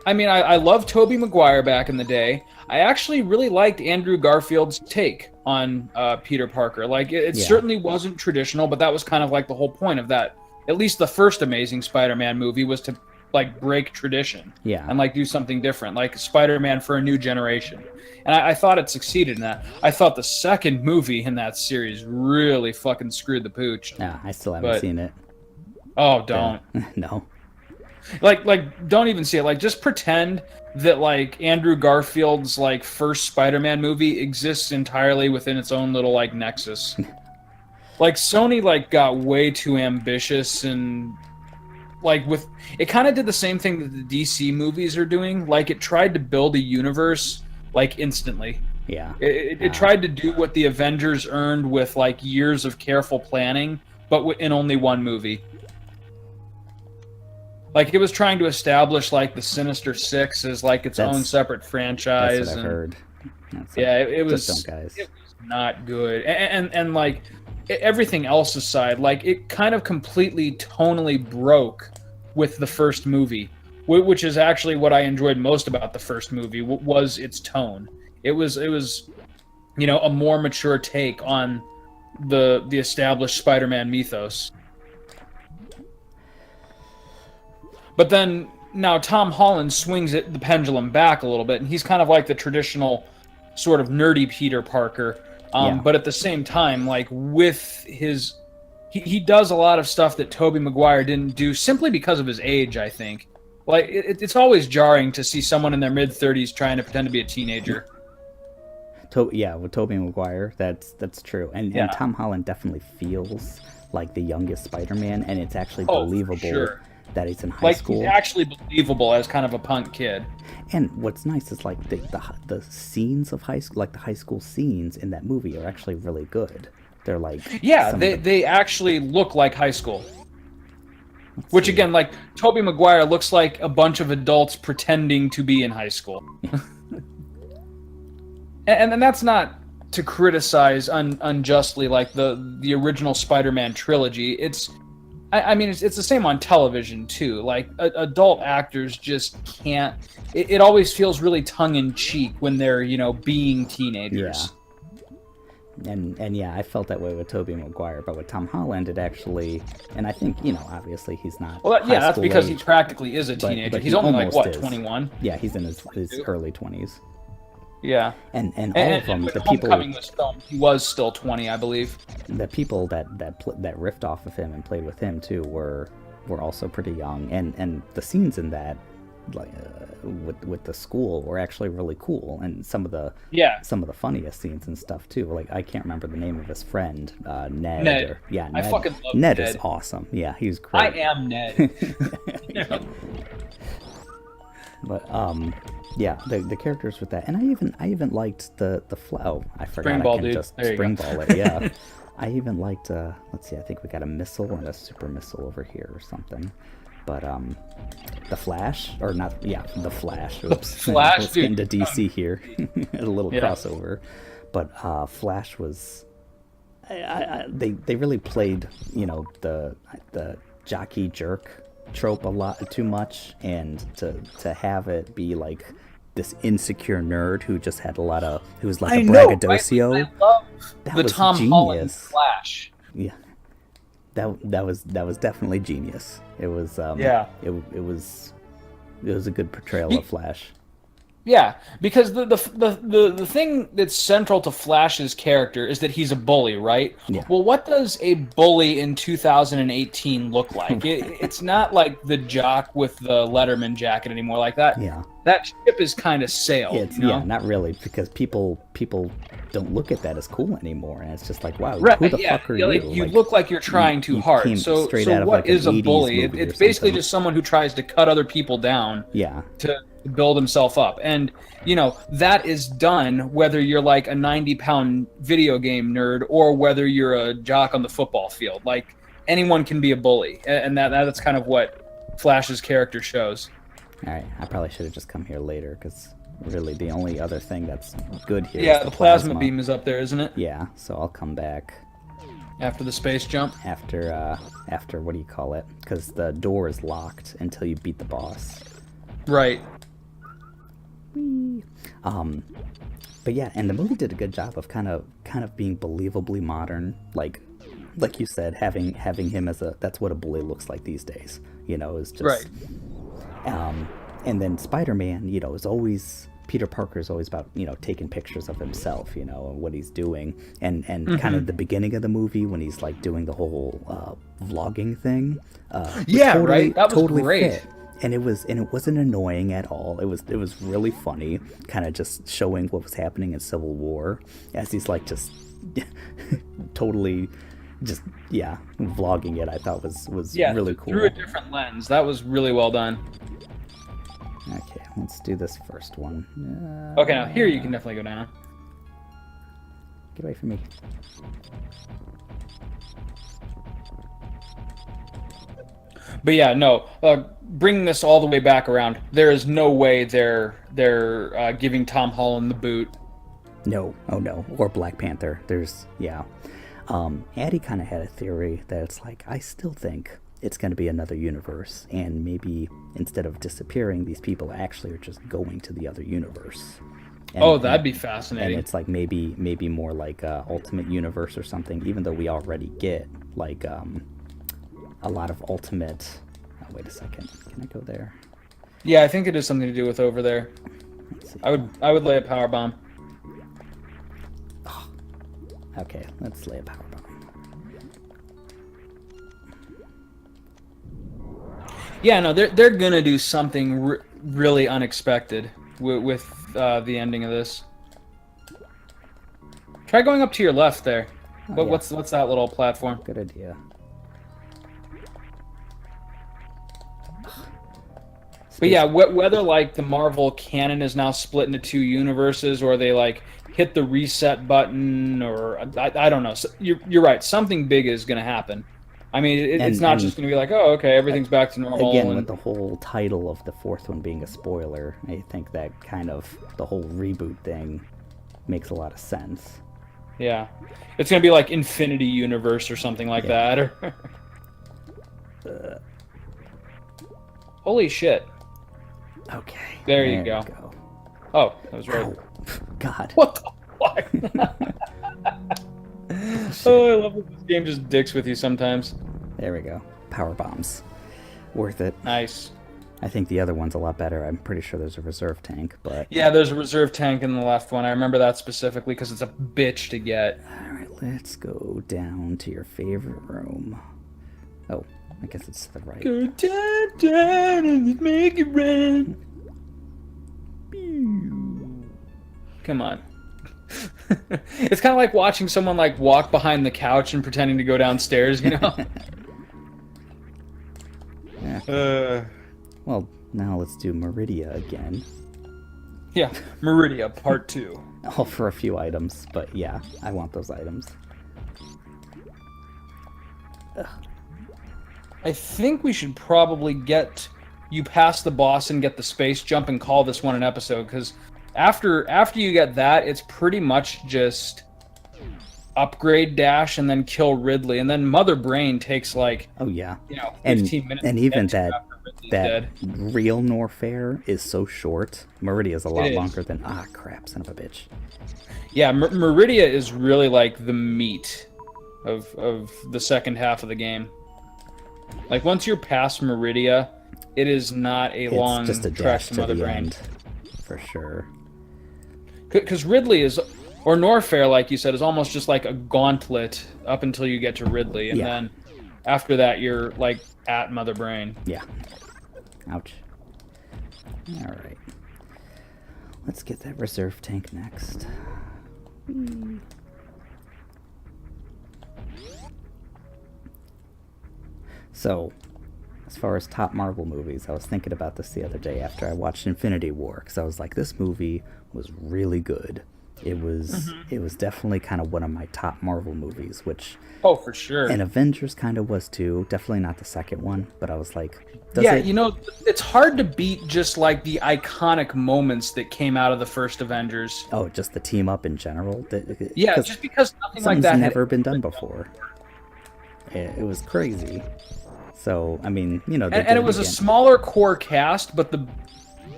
I mean, I love Tobey Maguire back in the day. I actually really liked Andrew Garfield's take on Peter Parker. Like, it certainly wasn't traditional, but that was kind of like the whole point of that. At least the first Amazing Spider-Man movie was to like break tradition, and like do something different, like Spider-Man for a new generation. And I thought it succeeded in that. I thought the second movie in that series really fucking screwed the pooch. Yeah, I still haven't seen it. Oh, don't. No. Like, don't even see it. Like, just pretend that, like, Andrew Garfield's, like, first Spider-Man movie exists entirely within its own little, like, nexus. Like, Sony, like, got way too ambitious, and, like, with... It kind of did the same thing that the DC movies are doing. Like, it tried to build a universe, like, instantly. Yeah. It tried to do what the Avengers earned with, like, years of careful planning, but in only one movie. Like, it was trying to establish, like, the Sinister Six as, like, its own separate franchise. That's what I've heard. It was... Just don't, guys. It was not good. And like, everything else aside, like, it kind of completely tonally broke with the first movie, which is actually what I enjoyed most about the first movie, was its tone. It was, you know, a more mature take on the established Spider-Man mythos. But then now Tom Holland swings the pendulum back a little bit, and he's kind of like the traditional sort of nerdy Peter Parker. But at the same time, like, with his... He does a lot of stuff that Tobey Maguire didn't do simply because of his age, I think. Like, it's always jarring to see someone in their mid-30s trying to pretend to be a teenager. With Tobey Maguire, that's true. And Tom Holland definitely feels like the youngest Spider-Man, and it's actually believable. Sure. That he's in high school. He's actually believable as kind of a punk kid. And what's nice is like the scenes of high school, like the high school scenes in that movie, are actually really good. They're like they actually look like high school. Which again, like, Tobey Maguire looks like a bunch of adults pretending to be in high school. and that's not to criticize unjustly like the original Spider-Man trilogy. I mean, it's the same on television, too. Like, adult actors just can't... It always feels really tongue-in-cheek when they're, you know, being teenagers. And yeah, I felt that way with Tobey Maguire, but with Tom Holland, it actually, and I think, obviously he's not Well, yeah, high that's school because he age, practically is a teenager. but He's he only like almost what, is. 21? Yeah, he's in his early 20s. Yeah. And all of them, when the people, Homecoming was filmed, he was still 20, I believe. the people that riffed off of him and played with him too were also pretty young, and the scenes in that, like with the school, were actually really cool, and some of the Yeah. funniest scenes and stuff too. Like, I can't remember the name of his friend, Ned. Ned. Yeah, I Ned. fucking love Ned Ned. is awesome. Yeah, he's I great. am Ned. But yeah, the characters with that, and I even liked the flow. I forgot Spring I ball, can dude. just There you go. spring ball it. Yeah, I even liked. Let's see, I think we got a missile and a super missile over here or something. But the Flash, or not? Yeah, the Flash. Oops. Flash, Let's get dude. into DC here. A little Yeah. crossover, but Flash was. They really played, the jockey jerk trope a lot too much, and to have it be like this insecure nerd who just had who was like a braggadocio. I love That the was Tom Holland genius. Flash. Yeah, that was definitely genius. It was Yeah. it was a good portrayal of Flash. Yeah, because the thing that's central to Flash's character is that he's a bully, right? Yeah. Well, what does a bully in 2018 look like? It's not like the jock with the Letterman jacket anymore, like that. Yeah. That ship is kind of sailed. It's you know? yeah, not really, because people don't look at that as cool anymore, and it's just like, wow, Right, who the yeah. fuck are Yeah, you? like, you look like you're trying too you hard. came So straight out of, what like, an is a 80s bully? movie or It's basically something. just someone who tries to cut other people down Yeah. to build himself up. And, that is done whether you're like a 90-pound video game nerd or whether you're a jock on the football field. Like, anyone can be a bully. And that's kind of what Flash's character shows. All right, I probably should have just come here later, because really the only other thing that's good here Yeah, is the plasma beam is up there, isn't it? Yeah, so I'll come back After the space jump. after what do you call it? Because the door is locked until you beat the boss. Right. But yeah, and the movie did a good job of kind of being believably modern, like you said, having him as that's what a bully looks like these days. Is just Right. And then Spider-Man, is always, Peter Parker is always about, taking pictures of himself, and what he's doing, and kind of the beginning of the movie when he's like doing the whole vlogging thing. Was Yeah, right? That was great. fit. And it wasn't annoying at all. It was really funny, kind of just showing what was happening in Civil War, as he's like just totally just vlogging it. I thought was really cool. Through a different lens. That was really well done. Okay, let's do this first one. Okay, now here you can definitely go down. Get away from me. But yeah, no. Bringing this all the way back around, there is no way they're giving Tom Holland the boot. No, oh no, or Black Panther. There's Addie kind of had a theory that it's like, I still think it's going to be another universe, and maybe instead of disappearing, these people actually are just going to the other universe. And, That'd be fascinating. And it's like maybe more like Ultimate Universe or something, even though we already get like a lot of Ultimate. Oh, wait a second, can I go there? Yeah, I think it is something to do with over there. Let's see. I would lay a power bomb. Okay, let's lay a power bomb. Yeah, no, they're gonna do something really unexpected with the ending of this. Try going up to your left there. Oh, yeah. What's that little platform? Good idea. But yeah, whether like the Marvel canon is now split into two universes, or they like hit the reset button, or I don't know. So you're right. Something big is going to happen. I mean, it's not just going to be like, oh, okay, everything's back to normal. Again, with the whole title of the fourth one being a spoiler, I think that kind of the whole reboot thing makes a lot of sense. Yeah, it's going to be like Infinity Universe or something like that. Or holy shit! Okay. There you go. Oh, that was right. Ow. God. What the fuck? shit. Oh, I love that this game just dicks with you sometimes. There we go. Power bombs. Worth it. Nice. I think the other one's a lot better. I'm pretty sure there's a reserve tank, but... Yeah, there's a reserve tank in the left one. I remember that specifically because it's a bitch to get. Alright, let's go down to your favorite room. Oh, I guess it's to the right. Go down and make it rain. Come on. It's kind of like watching someone like walk behind the couch and pretending to go downstairs, you know? Yeah. Well, now let's do Meridia again. Yeah, Meridia Part 2. All for a few items, but yeah, I want those items. Ugh. I think we should probably get you past the boss and get the space jump and call this one an episode, because after you get that, it's pretty much just upgrade dash and then kill Ridley, and then Mother Brain takes like, Oh yeah, 15 minutes. and even to get to that after Ridley's that dead. real Norfair is so short. Meridia's a lot It is. longer than crap, son of a bitch. Yeah, Meridia is really like the meat of the second half of the game. Like once you're past Meridia, it is not a long It's just a trek dash to to Mother the Brain. end, for sure. Because Ridley is, or Norfair, like you said, is almost just like a gauntlet up until you get to Ridley, and Yeah. then after that you're like at Mother Brain. Yeah. Ouch. All right. Let's get that reserve tank next. So, as far as top Marvel movies, I was thinking about this the other day after I watched Infinity War, because I was like, this movie was really good. It was definitely kind of one of my top Marvel movies, which Oh, for sure. and Avengers kind of was too. Definitely not the second one, but I was like, Yeah, you know, it's hard to beat just like the iconic moments that came out of the first Avengers. Oh, just the team up in general. Yeah, just because nothing like something's that never been done before. It was crazy. So I mean, you know, they And did it was a again. smaller core cast, but the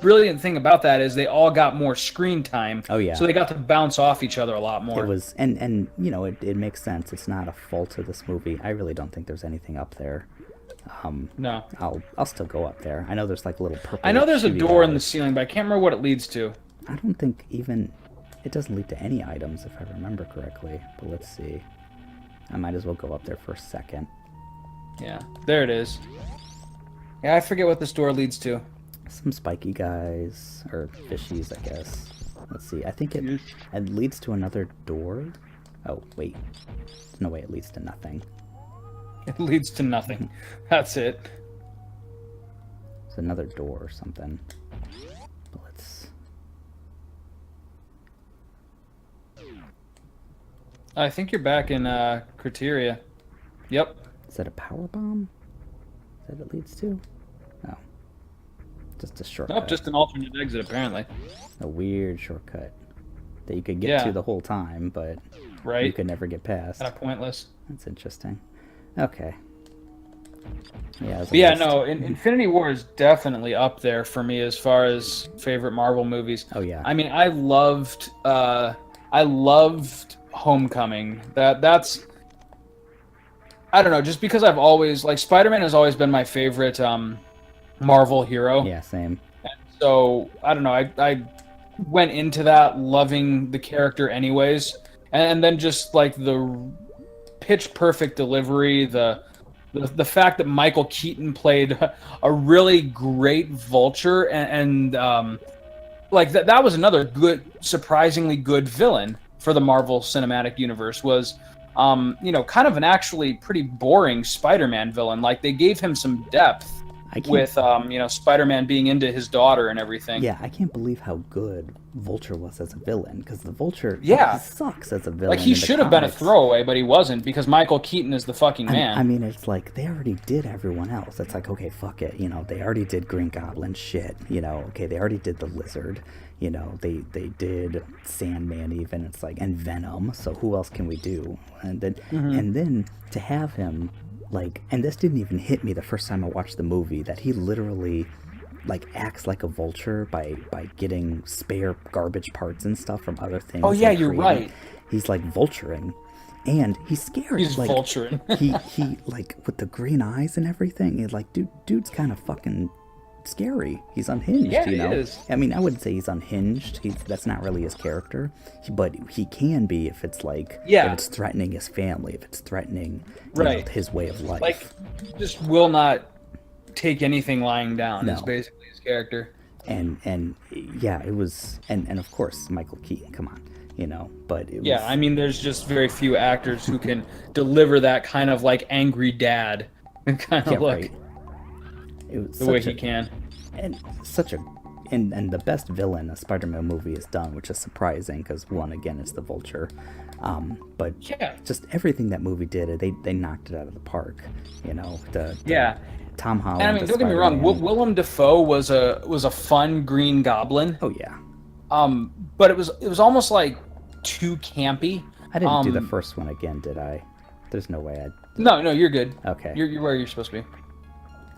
brilliant thing about that is they all got more screen time. Oh, yeah. So they got to bounce off each other a lot more. It was, and you know, it makes sense. It's not a fault of this movie. I really don't think there's anything up there. No. I'll still go up there. I know there's like little purple. I know there's a chewy door in the guys. ceiling, but I can't remember what it leads to. I don't think even it doesn't lead to any items if I remember correctly. But let's see. I might as well go up there for a second. Yeah, there it is. Yeah, I forget what this door leads to. Some spiky guys or fishies, I guess. Let's see. I think it leads to another door. Oh wait, there's no way it leads to nothing. It leads to nothing. That's it. It's another door or something. But let's. I think you're back in Criteria. Yep. Is that a power bomb? Is that it leads to? No. Just a shortcut. Nope, just an alternate exit apparently. A weird shortcut that you could get Yeah. to the whole time, but you Right? could never get past. Kind of pointless. That's interesting. Okay. Yeah. But yeah, no, Infinity War is definitely up there for me as far as favorite Marvel movies. Oh yeah. I mean, I loved Homecoming. That's I don't know, just because I've always like Spider-Man has always been my favorite Marvel hero. Yeah. Same. So I don't know, I went into that loving the character anyways, and then just like the pitch perfect delivery, the fact that Michael Keaton played a really great Vulture, and like that was another good, surprisingly good villain for the Marvel Cinematic Universe. Was you know, kind of an actually pretty boring Spider-Man villain. Like they gave him some depth I can't, with you know, Spider-Man being into his daughter and everything. Yeah, I can't believe how good Vulture was as a villain, because the Vulture Yeah. sucks as a villain. Like he in the should have been a comics. throwaway, but he wasn't, because Michael Keaton is the fucking man. I mean, it's like they already did everyone else. It's like, okay, fuck it. You know, they already did Green Goblin shit. You know, okay, they already did the Lizard. You know, they did Sandman even. It's like, and Venom. So who else can we do? And then to have him like, and this didn't even hit me the first time I watched the movie, that he literally like acts like a vulture by getting spare garbage parts and stuff from other things. Oh, yeah, and you're creating- right. He's like vulturing. and he's scary. He's Like vulturing. he like with the green eyes and everything. It's like dude's kind of fucking scary. He's unhinged, Yeah, you know. he is. I mean, I wouldn't say he's unhinged. That's not really his character, but he can be if it's like Yeah. if it's threatening his family, if it's threatening Right. his way of life. Like, just will not take anything lying down. No. Is basically his character. and yeah, it was, and of course Michael Keaton. Come on, you know. But it was, Yeah, I mean, there's just very few actors who can deliver that kind of like angry dad kind of yeah, look right. It was the way such he can. and such a and the best villain a Spider-Man movie has done, which is surprising because one, again, it's the Vulture, but Yeah. just everything that movie did, they knocked it out of the park, you know. The Yeah. Tom Holland. And I mean, as don't get me wrong. Spider-Man. Willem Dafoe was a fun Green Goblin. Oh yeah, But it was almost like too campy. I didn't do the first one again, did I? There's no way I. No, you're good. Okay. You're where you're supposed to be.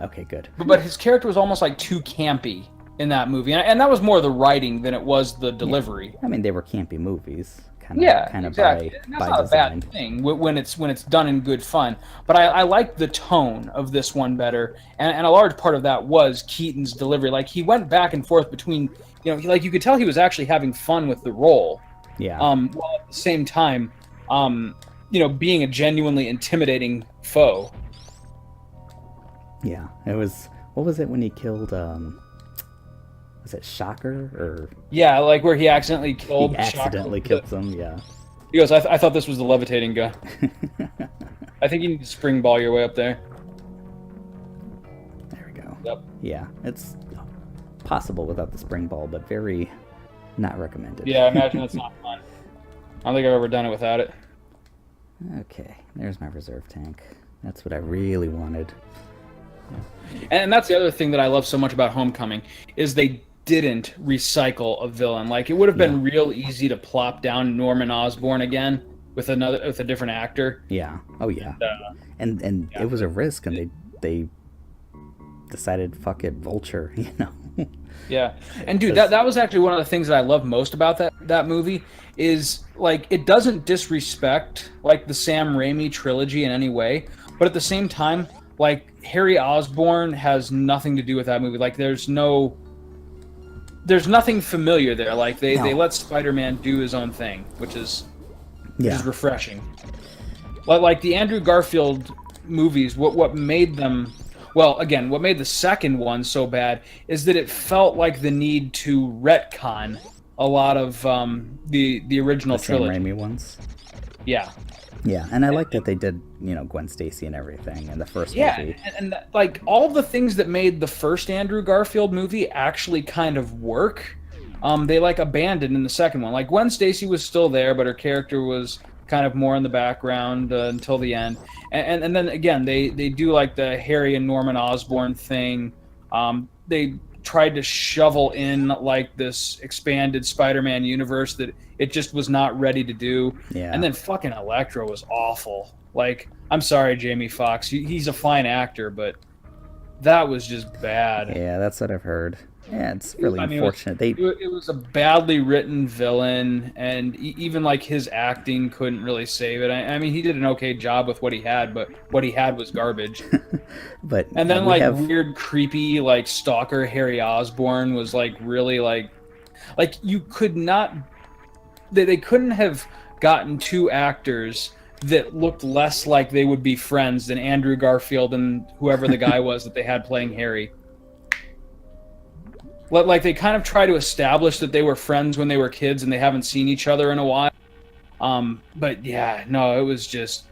Okay, good. But his character was almost like too campy in that movie, and that was more the writing than it was the delivery. I mean, they were campy movies, kind of Exactly. And that's by not design. a bad thing when it's done in good fun. But I like the tone of this one better, and a large part of that was Keaton's delivery. Like, he went back and forth between, you know, like you could tell he was actually having fun with the role. Yeah. While at the same time, you know, being a genuinely intimidating foe. Yeah. It was. What was it when he killed? Was it Shocker or? Yeah, like where he accidentally killed. He accidentally Shocker. killed him. Yeah. He goes, I thought this was the levitating guy. I think you need to spring ball your way up there. There we go. Yep. Yeah, it's possible without the spring ball, but very not recommended. Yeah, I imagine it's not fun. I don't think I've ever done it without it. Okay, there's my reserve tank. That's what I really wanted. And that's the other thing that I love so much about Homecoming is they didn't recycle a villain. Like, it would have been real easy to plop down Norman Osborn again with a different actor. Yeah. Oh yeah. And yeah. it was a risk, and they decided, fuck it, Vulture. You know. Yeah. And dude, that was actually one of the things that I love most about that movie is, like, it doesn't disrespect like the Sam Raimi trilogy in any way, but at the same time, like, Harry Osborn has nothing to do with that movie. Like, there's nothing familiar there. Like, they let Spider-Man do his own thing, which is refreshing. Like the Andrew Garfield movies, what made them, well, again, what made the second one so bad is that it felt like the need to retcon a lot of the original trilogy. Sam Raimi ones. Yeah. Yeah, and I like that they did, you know, Gwen Stacy and everything in the first movie. And like, all the things that made the first Andrew Garfield movie actually kind of work, they like abandoned in the second one. Like, Gwen Stacy was still there, but her character was kind of more in the background until the end. And then again, they do like the Harry and Norman Osborn thing. They tried to shovel in like this expanded Spider-Man universe that it just was not ready to do. Yeah. And then fucking Electro was awful. Like, I'm sorry, Jamie Foxx. He's a fine actor, but that was just bad. Yeah, that's what I've heard. Yeah, it's really unfortunate. It was a badly written villain, and even like his acting couldn't really save it. I mean, he did an okay job with what he had, but what he had was garbage. And then weird, creepy, like, stalker Harry Osborn was like really like you could not. They couldn't have gotten two actors that looked less like they would be friends than Andrew Garfield and whoever the guy was that they had playing Harry. Like, they kind of try to establish that they were friends when they were kids and they haven't seen each other in a while. But yeah, no, it was just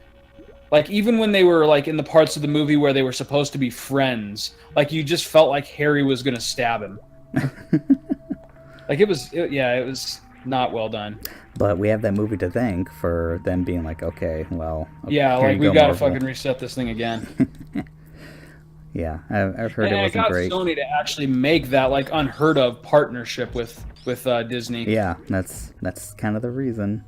like, even when they were like in the parts of the movie where they were supposed to be friends, like, you just felt like Harry was gonna stab him. Like, it was not well done. But we have that movie to thank for them being like, okay, well, yeah, here like, you we go, gotta Marvel. fucking reset this thing again. Yeah, I've heard And it it wasn't got great. Sony to actually make that like unheard of partnership with Disney. Yeah, that's kind of the reason.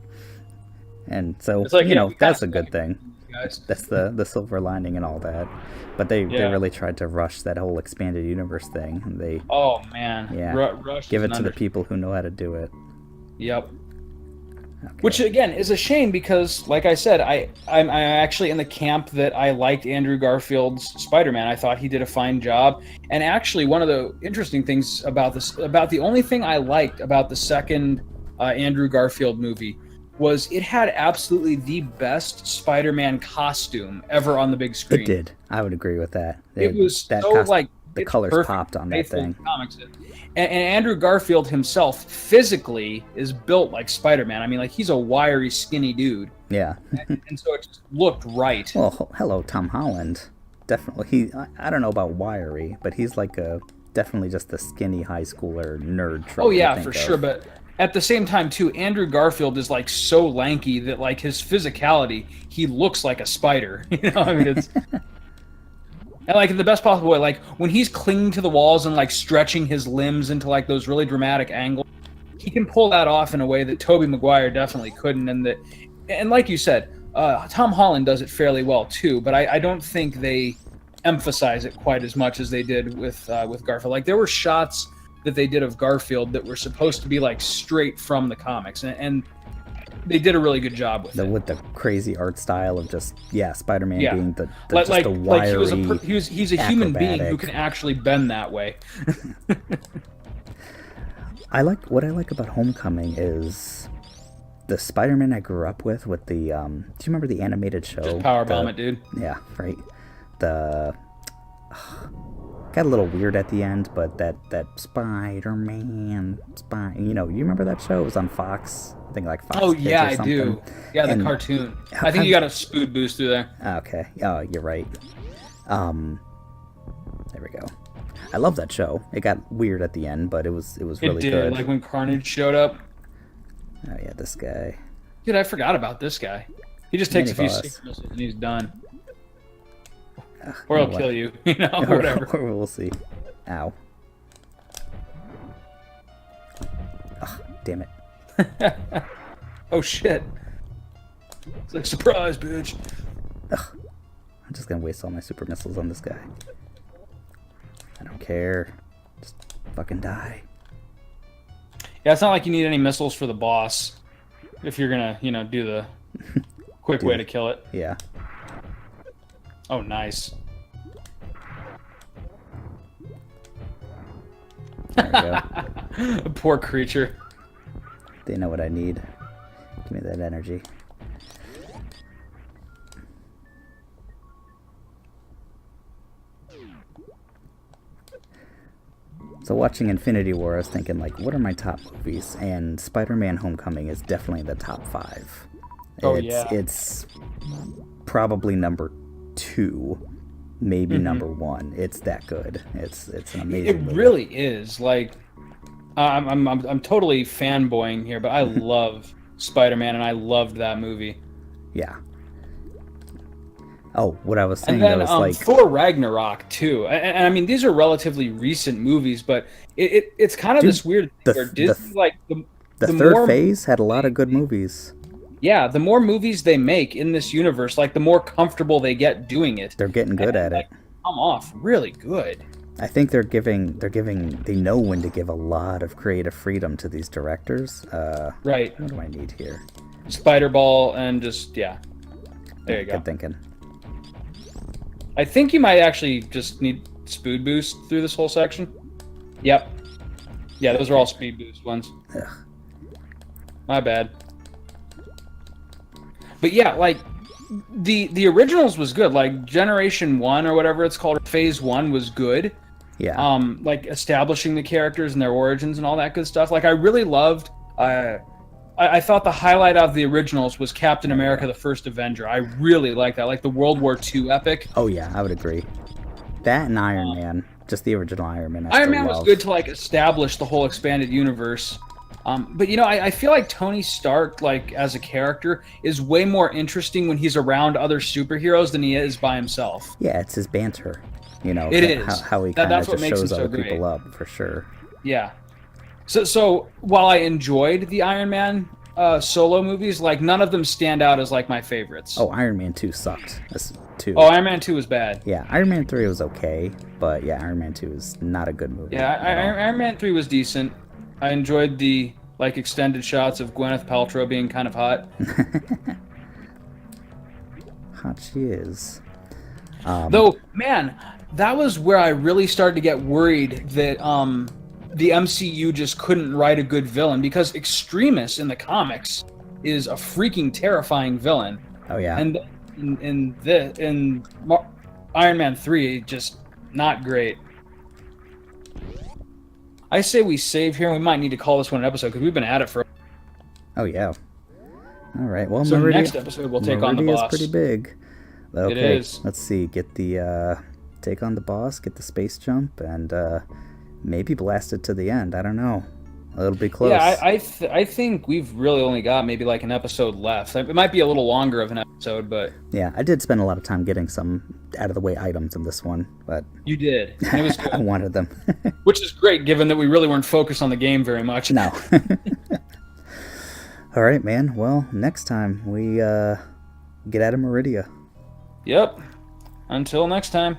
And so, It's like, you know, we that's a kinda good thing. Guys. That's the silver lining and all that. But they really tried to rush that whole expanded universe thing. And they Oh man, Yeah. Rush give is it to an the people who know how to do it. Yep. Which again is a shame because, like I said, I'm actually in the camp that I liked Andrew Garfield's Spider-Man. I thought he did a fine job, and actually one of the interesting things about the only thing I liked about the second Andrew Garfield movie was it had absolutely the best Spider-Man costume ever on the big screen. It did. I would agree with that. It was that so like the it's colors perfect, popped on that faithful thing. to comics. And Andrew Garfield himself physically is built like Spider-Man. I mean, like he's a wiry, skinny dude. Yeah. And so it just looked right. Well, hello, Tom Holland. Definitely. I don't know about wiry, but he's like definitely just a skinny high schooler nerd trope. Oh yeah, for sure. But at the same time, too, Andrew Garfield is like so lanky that like his physicality, he looks like a spider. You know, I mean, it's and like in the best possible way. Like when he's clinging to the walls and like stretching his limbs into like those really dramatic angles, he can pull that off in a way that Tobey Maguire definitely couldn't. And like you said, Tom Holland does it fairly well too. But I don't think they emphasize it quite as much as they did with Garfield. Like there were shots that they did of Garfield that were supposed to be like straight from the comics, and they did a really good job with it. With the crazy art style of just Spider-Man being the like wiry, he's a human being who can actually bend that way. What I like about Homecoming is the Spider-Man I grew up with the do you remember the animated show? Just powerbomb it, dude. Yeah, right. The got a little weird at the end, but that Spider-Man, you remember that show? It was on Fox. I think like Fox. Oh Kids yeah, or I something. do. Yeah, the cartoon. I think you got a spood boost through there. Okay. Oh, you're right. There we go. I love that show. It got weird at the end, but it was really good. Like when Carnage showed up. Oh yeah, this guy. Dude, I forgot about this guy. He just takes a few stick missiles and he's done. Or he'll kill you, whatever. Or we'll see. Ow. Oh, damn it. Oh shit. It's like, surprise, bitch. Ugh. I'm just gonna waste all my super missiles on this guy. I don't care. Just fucking die. Yeah, it's not like you need any missiles for the boss. If you're gonna, do the quick way to kill it. Yeah. Oh, nice. There we go. A poor creature. They know what I need. Give me that energy. So watching Infinity War, I was thinking, like, what are my top movies? And Spider-Man Homecoming is definitely the top 5. Oh, yeah. It's probably number 2, maybe number 1. It's that good. It's an amazing movie. It really is. Like, I'm totally fanboying here, but I love Spider-Man, and I loved that movie. Yeah. Oh, what I was saying, and then, though, is Thor Ragnarok too. And I mean, these are relatively recent movies, but it's kind of this weird thing where Disney, the third phase had a lot of good movies. Yeah, the more movies they make in this universe, like the more comfortable they get doing it. They're getting good at it. Come off really good. I think they know when to give a lot of creative freedom to these directors. Right. What do I need here? Spider-Ball and just, yeah. There you go. Good thinking. I think you might actually just need speed boost through this whole section. Yep. Yeah, those are all speed boost ones. Ugh. My bad. But yeah, like the originals was good. Like Generation 1 or whatever it's called, Phase 1 was good. Yeah. Like establishing the characters and their origins and all that good stuff. Like I really loved I thought the highlight of the originals was Captain America: The First Avenger. I really like that, like the World War II epic. Oh yeah, I would agree. That and Iron Man, just the original Iron Man. Iron Man was good to like establish the whole expanded universe. But I feel like Tony Stark, like as a character, is way more interesting when he's around other superheroes than he is by himself. Yeah, it's his banter. It is how he kind of just shows other great. people up for sure. Yeah. So while I enjoyed the Iron Man solo movies, like none of them stand out as like my favorites. Oh, Iron Man 2 sucked. That's 2. Oh, Iron Man 2 was bad. Yeah, Iron Man 3 was okay, but yeah, Iron Man 2 is not a good movie. Yeah, Iron Man 3 was decent. I enjoyed the like extended shots of Gwyneth Paltrow being kind of hot. Hot she is. Though, man, that was where I really started to get worried that the MCU just couldn't write a good villain, because Extremis in the comics is a freaking terrifying villain. Oh yeah. And in Iron Man 3, just not great. I say we save here, and we might need to call this one an episode because we've been at it for. Oh yeah. All right. Well, So Meridia, next episode we'll take on the Meridia boss. is pretty big. Okay. It is. Let's see. Get the take on the boss. Get the space jump, and maybe blast it to the end. I don't know. It'll be close. Yeah, I think we've really only got maybe like an episode left. It might be a little longer of an episode, but Yeah, I did spend a lot of time getting some out of the way items in this one, but you did. And it was good. I wanted them. Which is great, given that we really weren't focused on the game very much. No. All right, man. Well, next time we get out of Meridia. Yep. Until next time.